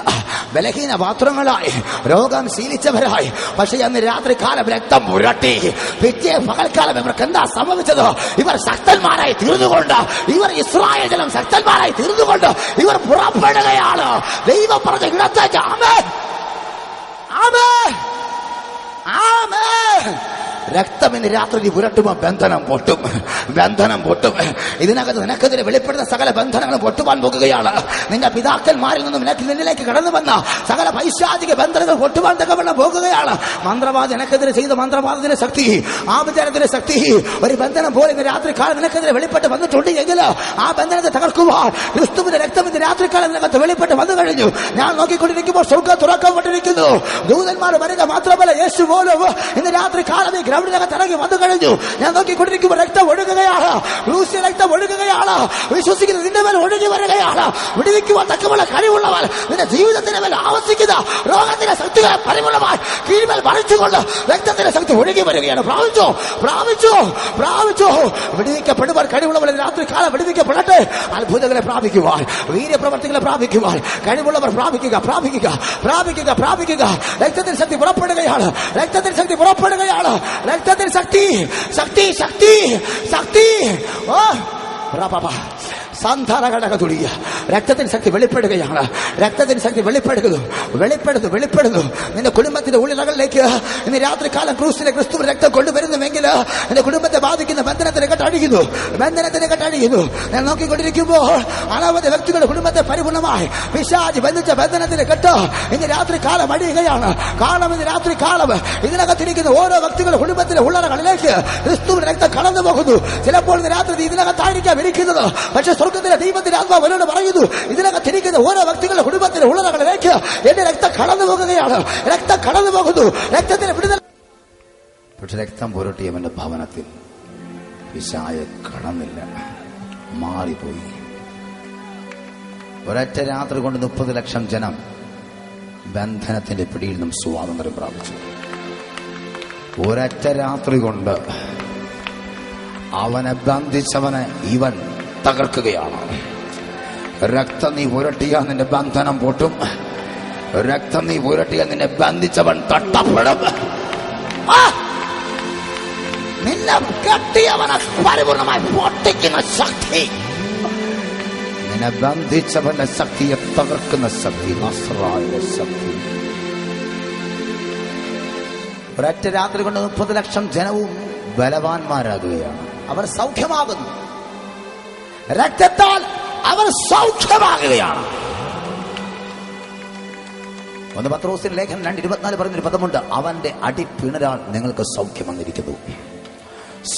ബലഹീന പാത്രങ്ങളായി, രോഗം ശീലിച്ചവരായി. പക്ഷെ അന്ന് രാത്രി കാലം രക്തം പുരട്ടി. പിറ്റേ പകൽക്കാലം ഇവർക്ക് എന്താ സംഭവിച്ചത്? ഇവർ ശക്തന്മാരായി തീർന്നുകൊണ്ട്, ഇവർ ഇസ്രായേൽ ജനം ശക്തന്മാരായി തീർന്നുകൊണ്ട് ഇവർ പുറപ്പെടുകയാണ് ദൈവം പറഞ്ഞ ഇടത്തേക്ക്. ആമേൻ, ആമേൻ, ആമേൻ. രക്തം ഇന്ന് രാത്രി നീ പുരട്ടുമ്പോ ബന്ധനം പൊട്ടും, ബന്ധനം പൊട്ടും. ഇതിനകത്ത് നിനക്കെതിരെ വെളിപ്പെടുന്ന സകല ബന്ധനങ്ങളും പൊട്ടുവാൻ പോകുകയാണ്. നിന്റെ പിതാക്കന്മാരിൽ നിന്നും നിന്നിലേക്ക് കടന്നു വന്ന സകല പൈശാചിക ബന്ധനങ്ങൾ പൊട്ടുവാൻ തക്കവണ്ണം പോകുകയാണ്. മന്ത്രവാദി നിനക്കെതിരെ ചെയ്ത മന്ത്രവാദത്തിന്റെ ശക്തി, ആഭിചാരത്തിന്റെ ശക്തി, ഒരു ബന്ധനം പോലെ ഇന്ന് രാത്രിക്കാലം നിനക്കെതിരെ വെളിപ്പെട്ട് വന്നിട്ടുണ്ട് എങ്കിൽ ആ ബന്ധനത്തെ തകർക്കുവാൻ ക്രിസ്തുവിന്റെ രക്തം ഇന്ന് രാത്രിക്കാലം നിനക്കത്ത് വെളിപ്പെട്ട് വന്നു കഴിഞ്ഞു. ഞാൻ നോക്കിക്കൊണ്ടിരിക്കുമ്പോൾ സ്വർഗ്ഗം തുറക്കപ്പെട്ടിരിക്കുന്നു. ദൂതന്മാർ വരിക മാത്രമല്ല, യേശു പോലും ഇന്ന് രാത്രികാലം ഈ ഗ്രൗണ്ടിനകത്ത് ഇറങ്ങി വന്നു കഴിഞ്ഞു. ഞാൻ നോക്കിക്കൊണ്ടിരിക്കുമ്പോൾ രക്തം ഒഴുകുകയാണ്, ക്രൂശിയ രക്തം ഒഴുകുകയാണ്. വിശ്വസിക്കുന്ന നിന്റെ മേൽ ഒഴുകി വരികയാണ്. വിടുവിക്കുവാൻ തക്കമുള്ള കഴിവുള്ളവർ നിന്റെ ജീവിതത്തിന്റെ മേൽ ആവസിക്കുന്ന രോഗത്തിന്റെ ശക്തികളെ പരിമളമായി കീഴ്മേൽ മറിച്ചുകൊണ്ട് രക്തത്തിന്റെ ശക്തി ഒഴുകി വരികയാണ്. പ്രാപിച്ചോ, പ്രാപിച്ചോ, പ്രാപിച്ചോ. വിടുവിക്കപ്പെടുവാൻ കഴിവുള്ളവർ രാത്രികാലം വിടുവിക്കപ്പെടട്ടെ. അത്ഭുതങ്ങളെ പ്രാപിക്കുവാൻ, വീര്യപ്രവർത്തികളെ പ്രാപിക്കുവാൻ കഴിവുള്ളവർ പ്രാപിക്കുക, പ്രാപിക്കുക, പ്രാപിക്കുക, പ്രാപിക്കുക. രക്തത്തിൽ ശക്തി പുറപ്പെടുകയാണ്, രക്തത്തിൽ ശക്തി പുറപ്പെടുകയാണ്. രക്തത്തിൽ ശക്തി, ശക്തി, ശക്തി, ശക്തി. ഓ സന്ധാനഘടകതുടിയ രക്തത്തിന് ശക്തി വെളിപ്പെടുകയാണ്. രക്തത്തിന് ശക്തി വെളിപ്പെടുന്നു, വെളിപ്പെടുന്നു, വെളിപ്പെടുന്നു. നിന്റെ കുടുംബത്തിന്റെ ഉള്ളിലകളിലേക്ക് ഇന്ന് രാത്രികാലം ക്രൂസിലെ ക്രിസ്തു രക്തം കൊണ്ടുവരുന്നുവെങ്കിൽ നിന്റെ കുടുംബത്തെ ബാധിക്കുന്ന ബന്ധനത്തിന് കെട്ടഴിയുന്നു, ബന്ധനത്തിന് കെട്ടഴിയുന്നു. ഞാൻ നോക്കിക്കൊണ്ടിരിക്കുമ്പോൾ അനവധി വ്യക്തികളുടെ കുടുംബത്തെ പരിപൂർണമായി പിശാച് ബന്ധിച്ച ബന്ധനത്തിന് കെട്ട് ഇന്ന് രാത്രികാലം അടിയുകയാണ്. കാരണം ഇന്ന് രാത്രികാലം ഇതിനകത്തിരിക്കുന്ന ഓരോ വ്യക്തികളുടെ കുടുംബത്തിലെ ഉള്ളറകളിലേക്ക് ക്രിസ്തുവിന്റെ രക്തം കടന്നു പോകുന്നു. ചിലപ്പോൾ ഇന്ന് രാത്രി ഇതിനകത്തായിരിക്കാം ഇരിക്കുന്നത്, പക്ഷെ സ്വർഗ്ഗത്തിലെ ദൈവത്തിന്റെ ആത്മാവ് അവരോട് പറയുന്നു, ഇതിനകത്തിരിക്കുന്ന ഓരോ വ്യക്തികളുടെ കുടുംബത്തിലെ ഉള്ളറകളിലേക്ക് എന്റെ രക്തം കടന്നു പോകുകയാണ്, രക്തം കടന്നു പോകുന്നു, രക്തത്തിന് വിടുതൽ. പക്ഷെ രക്തം പുരട്ടിയവന്റെ ഭവനത്തിൽ പിശാച് കടന്നില്ല, മാറിപ്പോയി. ഒരൊറ്റ രാത്രി കൊണ്ട് 30 ലക്ഷം ജനം ബന്ധനത്തിന്റെ പിടിയിൽ നിന്നും സ്വാതന്ത്ര്യം പ്രാപിച്ചു. ഒരൊറ്റ രാത്രി കൊണ്ട് അവനെ ബന്ധിച്ചവനെ ഇവൻ തകർക്കുകയാണ്. രക്തം നീ പുരട്ടിയാൽ നിന്റെ ബന്ധനം പൊട്ടും. രക്തം നീ പുരട്ടിയാൽ നിന്നെ ബന്ധിച്ചവൻ തട്ടപ്പെടും. നിന്നെ കെട്ടിയവനെ പരിപൂർണമായി പൊട്ടിക്കുന്ന ശക്തി, നിന്നെ ബന്ധിച്ചവന്റെ ശക്തിയെ തകർക്കുന്ന ശക്തി, നസ്രായുടെ ശക്തി. ഒരൊറ്റ രാത്രി കൊണ്ട് 30 ലക്ഷം ജനവും ബലവാന്മാരാകുകയാണ്. അവർ സൗഖ്യമാകുന്നു. രക്തത്താൽ അവർ സൗഖ്യമാകുകയാണ്. 1 പത്രോസിന്റെ ലേഖനം 2:24 പറയുന്നൊരു പദമുണ്ട്, അവന്റെ അടിപ്പിണരാൽ നിങ്ങൾക്ക് സൗഖ്യം വന്നിരിക്കുന്നു,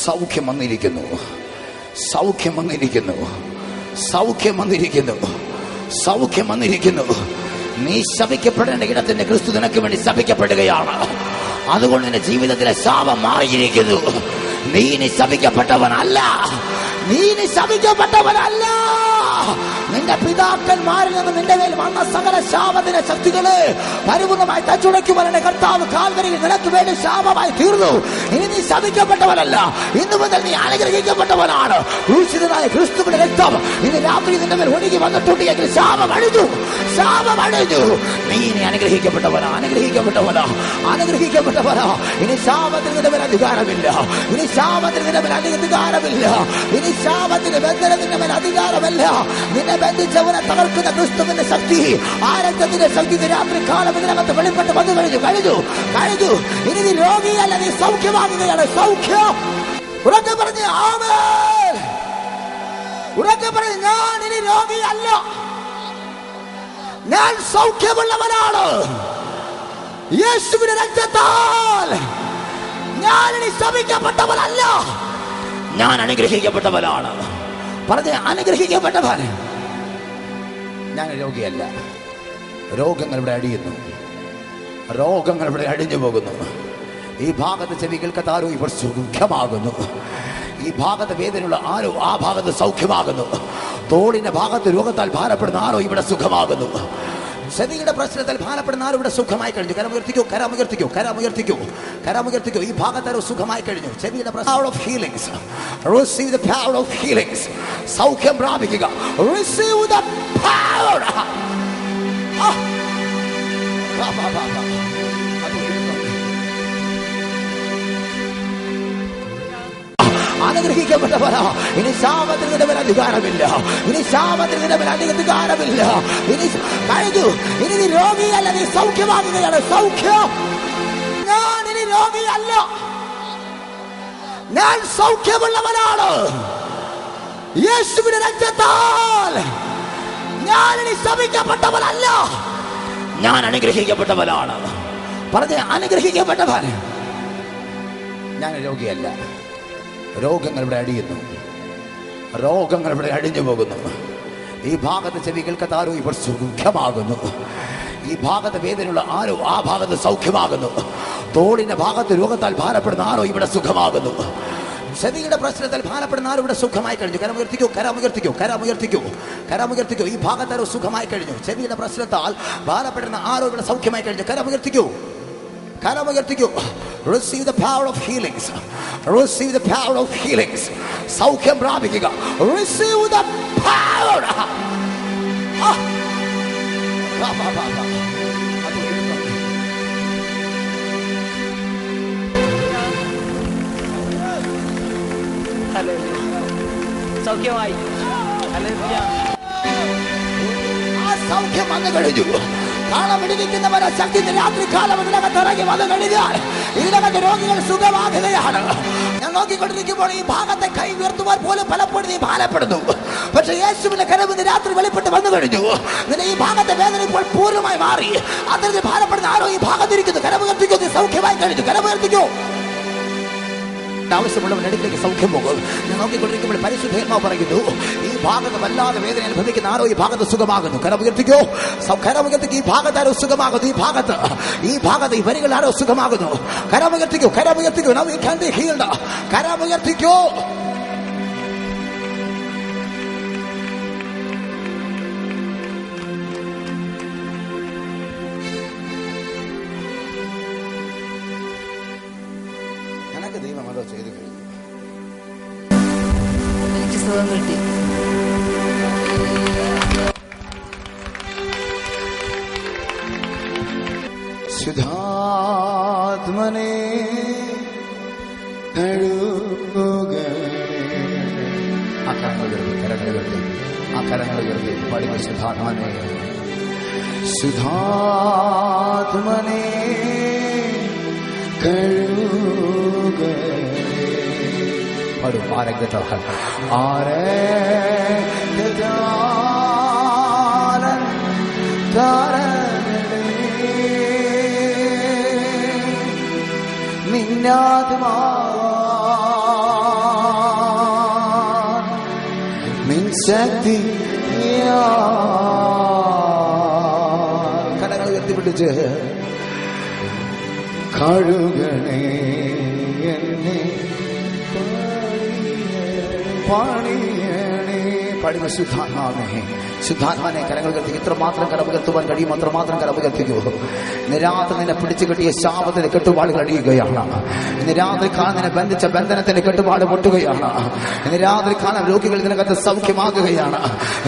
സൗഖ്യം വന്നിരിക്കുന്നു, സൗഖ്യം വന്നിരിക്കുന്നു, സൗഖ്യം വന്നിരിക്കുന്നു, സൗഖ്യം വന്നിരിക്കുന്നു. നീ ശപിക്കപ്പെടേണ്ട ഇടത്തിന്റെ ക്രിസ്തു നിനക്ക് വേണ്ടി ശപിക്കപ്പെടുകയാണ്. അതുകൊണ്ട് നിന്റെ ജീവിതത്തിലെ ശാപം മാറിയിരിക്കുന്നു. നീ ശപിക്കപ്പെട്ടവനല്ല, നീ ശപിക്കപ്പെട്ടവനല്ല. നിന്റെ പിതാക്കന്മാരിൽ നിന്ന് നിന്റെ മേൽ വന്ന സകല ശാപത്തിന്റെ ശക്തികളെ പരിപൂർണമായി തച്ചുടയ്ക്കുവാൻ കർത്താവ് കാൽവരിയിൽ നിനക്ക് വേണ്ടി ശാപമായി തീർന്നു. ഇനി നീ ശപിക്കപ്പെട്ടവനല്ല, ഇന്നു മുതൽ നീ അനുഗ്രഹിക്കപ്പെട്ടവനാണ്. ക്രൂശിതനായ ക്രിസ്തുവിന്റെ രക്തം ഇന്ന് രാത്രി നിന്റെ മേൽ ഒഴുകി വന്നിട്ടുണ്ട് എങ്കിൽ ശാപം അഴിഞ്ഞു, ശാപം അഴിഞ്ഞു. നീ ഇനി അനുഗ്രഹിക്കപ്പെട്ടവനാ, അനുഗ്രഹിക്കപ്പെട്ടവനാ, അനുഗ്രഹിക്കപ്പെട്ടവനാ. ഇനി ശാപത്തിന് നിന്റെ മേൽ അധികാരമില്ല, ഇനി ശാപത്തിന് നിന്റെ മേൽ അധികാരമില്ല, ഇനി ശാപത്തിന് ബന്ധനത്തിന്റെ മേൽ അധികാരമല്ല. നിന്നെ ബന്ധിച്ചവനെ തകർക്കുന്ന ക്രിസ്തുവിന്റെ ശക്തി, ആ രക്തത്തിന്റെ ശക്തി രാത്രി കാലം ഇതിനകത്ത് വെളിപ്പെട്ട് വന്നു കഴിഞ്ഞു, കഴിഞ്ഞു, കഴിഞ്ഞു. ഇനി നീ രോഗിയല്ല, നീ സൗഖ്യമാകുകയാണ്. സൗഖ്യം. ഉറക്കെ പറഞ്ഞ് ആമേൻ. ഉറക്കെ പറഞ്ഞ് ഞാൻ ഇനി രോഗിയല്ല, ഞാൻ സൗഖ്യമുള്ളവനാണ്. യേശുവിന്റെ രക്തത്താൽ ഞാൻ ഇനി ശപിക്കപ്പെട്ടവനല്ല, ഞാൻ അനുഗ്രഹിക്കപ്പെട്ടവനാണ്. പറഞ്ഞ അനുഗ്രഹിക്കപ്പെട്ടവൻ. ഞാൻ രോഗിയല്ല. രോഗങ്ങൾ ഇവിടെ അടിയുന്നു, രോഗങ്ങൾ ഇവിടെ അടിഞ്ഞു പോകുന്നു. ഈ ഭാഗത്ത് ചെവി കേൾക്കാത്ത ആരോ ഇവർ സുഖമാകുന്നു. ഈ ഭാഗത്ത് വേദനയുള്ള ആരോ ആ ഭാഗത്ത് സൗഖ്യമാകുന്നു. തോളിന്റെ ഭാഗത്ത് രോഗത്താൽ ഭാരപ്പെടുന്ന ആരോ ഇവിടെ സുഖമാകുന്നു. ചെവിയുടെ പ്രശ്നത്തിൽ ഭാരപ്പെടുന്ന ആരും ഇവിടെ സുഖമായി കഴിഞ്ഞു. കരമുയർത്തിക്കോ, കരമുയർത്തിക്കോ, കരമുയർത്തിക്കോ, കരമുയർത്തിക്കോ. ഈ ഭാഗത്താരോ സുഖമായി കഴിഞ്ഞു. ചെവിയുടെ പ്രശ്നം of healings. Receive the power of healings. സൗഖ്യം പ്രാപിക്കുക. Receive the power. അനുഗ്രഹിക്കപ്പെട്ടവരാ. ഇനി ശാപത്തിന് നിന്റെ മേൽ അധികാരമില്ല, ഇനി ശാപത്തിന് നിന്റെ മേൽ അധികാരമില്ല. ഇനി കഴിഞ്ഞു. ഇനി നീ രോഗിയല്ല, നീ സൗഖ്യമാകുകയാണ്. സൗഖ്യം. ഞാൻ ഇനി രോഗിയല്ല, ഞാൻ സൗഖ്യമുള്ളവനാണ്. യേശുവിന്റെ രക്തത്താൽ ഞാൻ ഇനി ശപിക്കപ്പെട്ടവനല്ല, ഞാൻ അനുഗ്രഹിക്കപ്പെട്ടവനാണ്. പറഞ്ഞ അനുഗ്രഹിക്കപ്പെട്ടവൻ. ഞാൻ രോഗിയല്ല. രോഗങ്ങൾ ഇവിടെ അടിയുന്നു, രോഗങ്ങൾ ഇവിടെ അടിഞ്ഞു പോകുന്നു. ഈ ഭാഗത്ത് ചെവി കേൾക്കാത്ത ആരോ ഇപ്പോൾ സൗഖ്യമാകുന്നു. ഈ ഭാഗത്ത് വേദനയുള്ള ആരോ ആ ഭാഗത്ത് സൗഖ്യമാകുന്നു. തോളിന്റെ ഭാഗത്ത് രോഗത്താൽ ഭാരപ്പെടുന്ന ആരോ ഇവിടെ സുഖമാകുന്നു. ചെവിയുടെ പ്രശ്നത്തിൽ ഭാരപ്പെടുന്ന ആരോ ഇവിടെ സുഖമായി കഴിഞ്ഞു. കരമുയർത്തിക്കൂ, കരമുയർത്തിക്കൂ, കരമുയർത്തിക്കൂ, കരമുയർത്തിക്കൂ. ഈ ഭാഗത്ത് ആരോ സുഖമായി കഴിഞ്ഞു. ചെവിയുടെ പ്രശ്നത്താൽ ഭാരപ്പെടുന്ന ആരോ ഇവിടെ സൗഖ്യമായി കഴിഞ്ഞു. കരമുയർത്തിക്കൂ, കരമുയർത്തിക്കൂ. Receive the power of healings. Receive the power of healings. സൗഖ്യം പ്രാപിക്കുക. Receive the power. സൗഖ്യമായി. ആ സൗഖ്യം വന്നു കഴിഞ്ഞു. കാലം പിടിക്കുന്നവരെ ശക്തി രാത്രി കാലം ഇതിനകത്ത് ഇറങ്ങി വന്നു കഴിഞ്ഞാൽ ഇതിനകത്ത് രോഗികൾ സുഖമാകുകയാണ്. ഞാൻ നോക്കിക്കൊണ്ടിരിക്കുമ്പോൾ ഈ ഭാഗത്തെ കൈ ഉയർത്തുവാൻ പോലും പലപ്പോഴും നീ ഭാരപ്പെടുന്നു. പക്ഷെ യേശുവിന്റെ കരം ഇന്ന് രാത്രി വെളിപ്പെട്ട് വന്നു കഴിഞ്ഞു. നിന്റെ ഈ ഭാഗത്തെ വേദന ഇപ്പോൾ പൂർണ്ണമായി മാറി. അത്രയ്ക്ക് ഭാരപ്പെടുന്ന ആരോ ഈ ഭാഗത്തിരിക്കുന്നു. കരമുയർത്തിക്കൂ, നീ സൗഖ്യമായി കഴിഞ്ഞു. കരമുയർത്തിക്കൂ. ആവശ്യമുള്ളവൻ അടുത്തേക്ക് സൗഖ്യം പോകും. ഞാൻ നോക്കിക്കൊണ്ടിരിക്കുമ്പോൾ പരിശുദ്ധാത്മാവ് പറയുന്നു, ഈ ഭാഗത്ത് വല്ലാതെ വേദന അനുഭവിക്കുന്ന ആരോ ഈ ഭാഗത്ത് സുഖമാകുന്നു. കരമുയർത്തിക്കോ, കരമുയർത്തിക്ക്. ഈ ഭാഗത്ത് ആരോ സുഖമാകുന്നു. ഈ ഭാഗത്ത് ഈ വരികൾ ആരോ സുഖമാകുന്നു. കരമുയർത്തിക്കോ, കരമുയർത്തിക്കോ. Now you can be healed. കരമുയർത്തിക്കോ. ദൈവം അതോ ചെയ്തു കഴിഞ്ഞു. എനിക്ക് സുഖം കിട്ടി. ശുദ്ധാത്മനെ ആ കരങ്ങൾ ഉയർത്തി പഠിക്ക. ശുദ്ധാത്മനെ, ശുദ്ധാത്മനെ പാടും. നിന്നാത്മാ നിൻ ശക്തി കരങ്ങൾ ഉയർത്തിപ്പിടിച്ച് കഴുകണേ എന്നെ പണിയണേ. പഠിമ ശുദ്ധാത്മാവേ, ശുദ്ധാത്മാനെ കരങ്ങൾ കത്തിക്കും. ഇത്രമാത്രം കരമുയർത്തുവാൻ കഴിയും, അത്രമാത്രം കരമുയർത്തിക്കൂ. ഇന്ന് രാത്രി നിന്നെ പിടിച്ചു കെട്ടിയ ശാപത്തിന് കെട്ടുപാടുകൾ അടിയുകയാണ്. ഇന്ന് രാത്രി കാലം നിന്നെ ബന്ധിച്ച ബന്ധനത്തിന് കെട്ടുപാട് പൊട്ടുകയാണ്. ഇന്ന് രാത്രി കാലം രോഗികൾ നിനക്കത്ത് സൗഖ്യമാകുകയാണ്.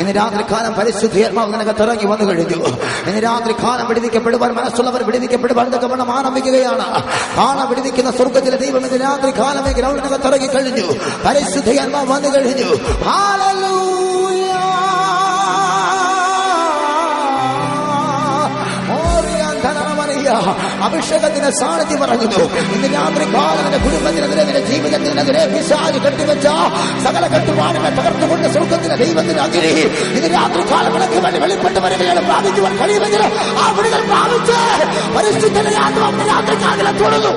ഇന്ന് രാത്രി കാലം പരിശുദ്ധാത്മാവ് നിനക്കത്ത് ഇറങ്ങി വന്നു കഴിഞ്ഞു. ഇന്ന് രാത്രി കാലം വിടുവിക്കപ്പെടുവാൻ മനസ്സുള്ളവർ വിടുവിക്കപ്പെടുവാൻ ഗമനം ആരംഭിക്കുകയാണ്. കാലം വിടുവിക്കുന്ന സ്വർഗത്തിലെ ദൈവം ഇന്ന് രാത്രി കാലമേ ഗ്രൗണ്ടിനകത്ത് ഇറങ്ങി കഴിഞ്ഞു. പരിശുദ്ധാത്മാവ് വന്നു കഴിഞ്ഞു. ഹല്ലേലൂയ. അഭിഷേകത്തിന്റെ സാന്നിധ്യം പറയുന്നു. ഇന്ന് രാത്രി കാലം നിന്റെ കുടുംബത്തിനെതിരെ, നിന്റെ ജീവിതത്തിനെതിരെ പിശാച് കെട്ടിവെച്ച സകല കെട്ടുപാടുകൾ തകർത്തുകൊണ്ട് സ്വർഗത്തിലെ ദൈവത്തിന് അതിരെ ഇന്ന് രാത്രി കാലം വിളക്ക് വേണ്ടി വെളിപ്പെട്ട് വരികയാണ്. പ്രാപിക്കുവാൻ കഴിയുമെങ്കിൽ ആ വിടുതൽ പ്രാപിച്ച് പരിശുദ്ധ രാത്രി കാലം തുടങ്ങും.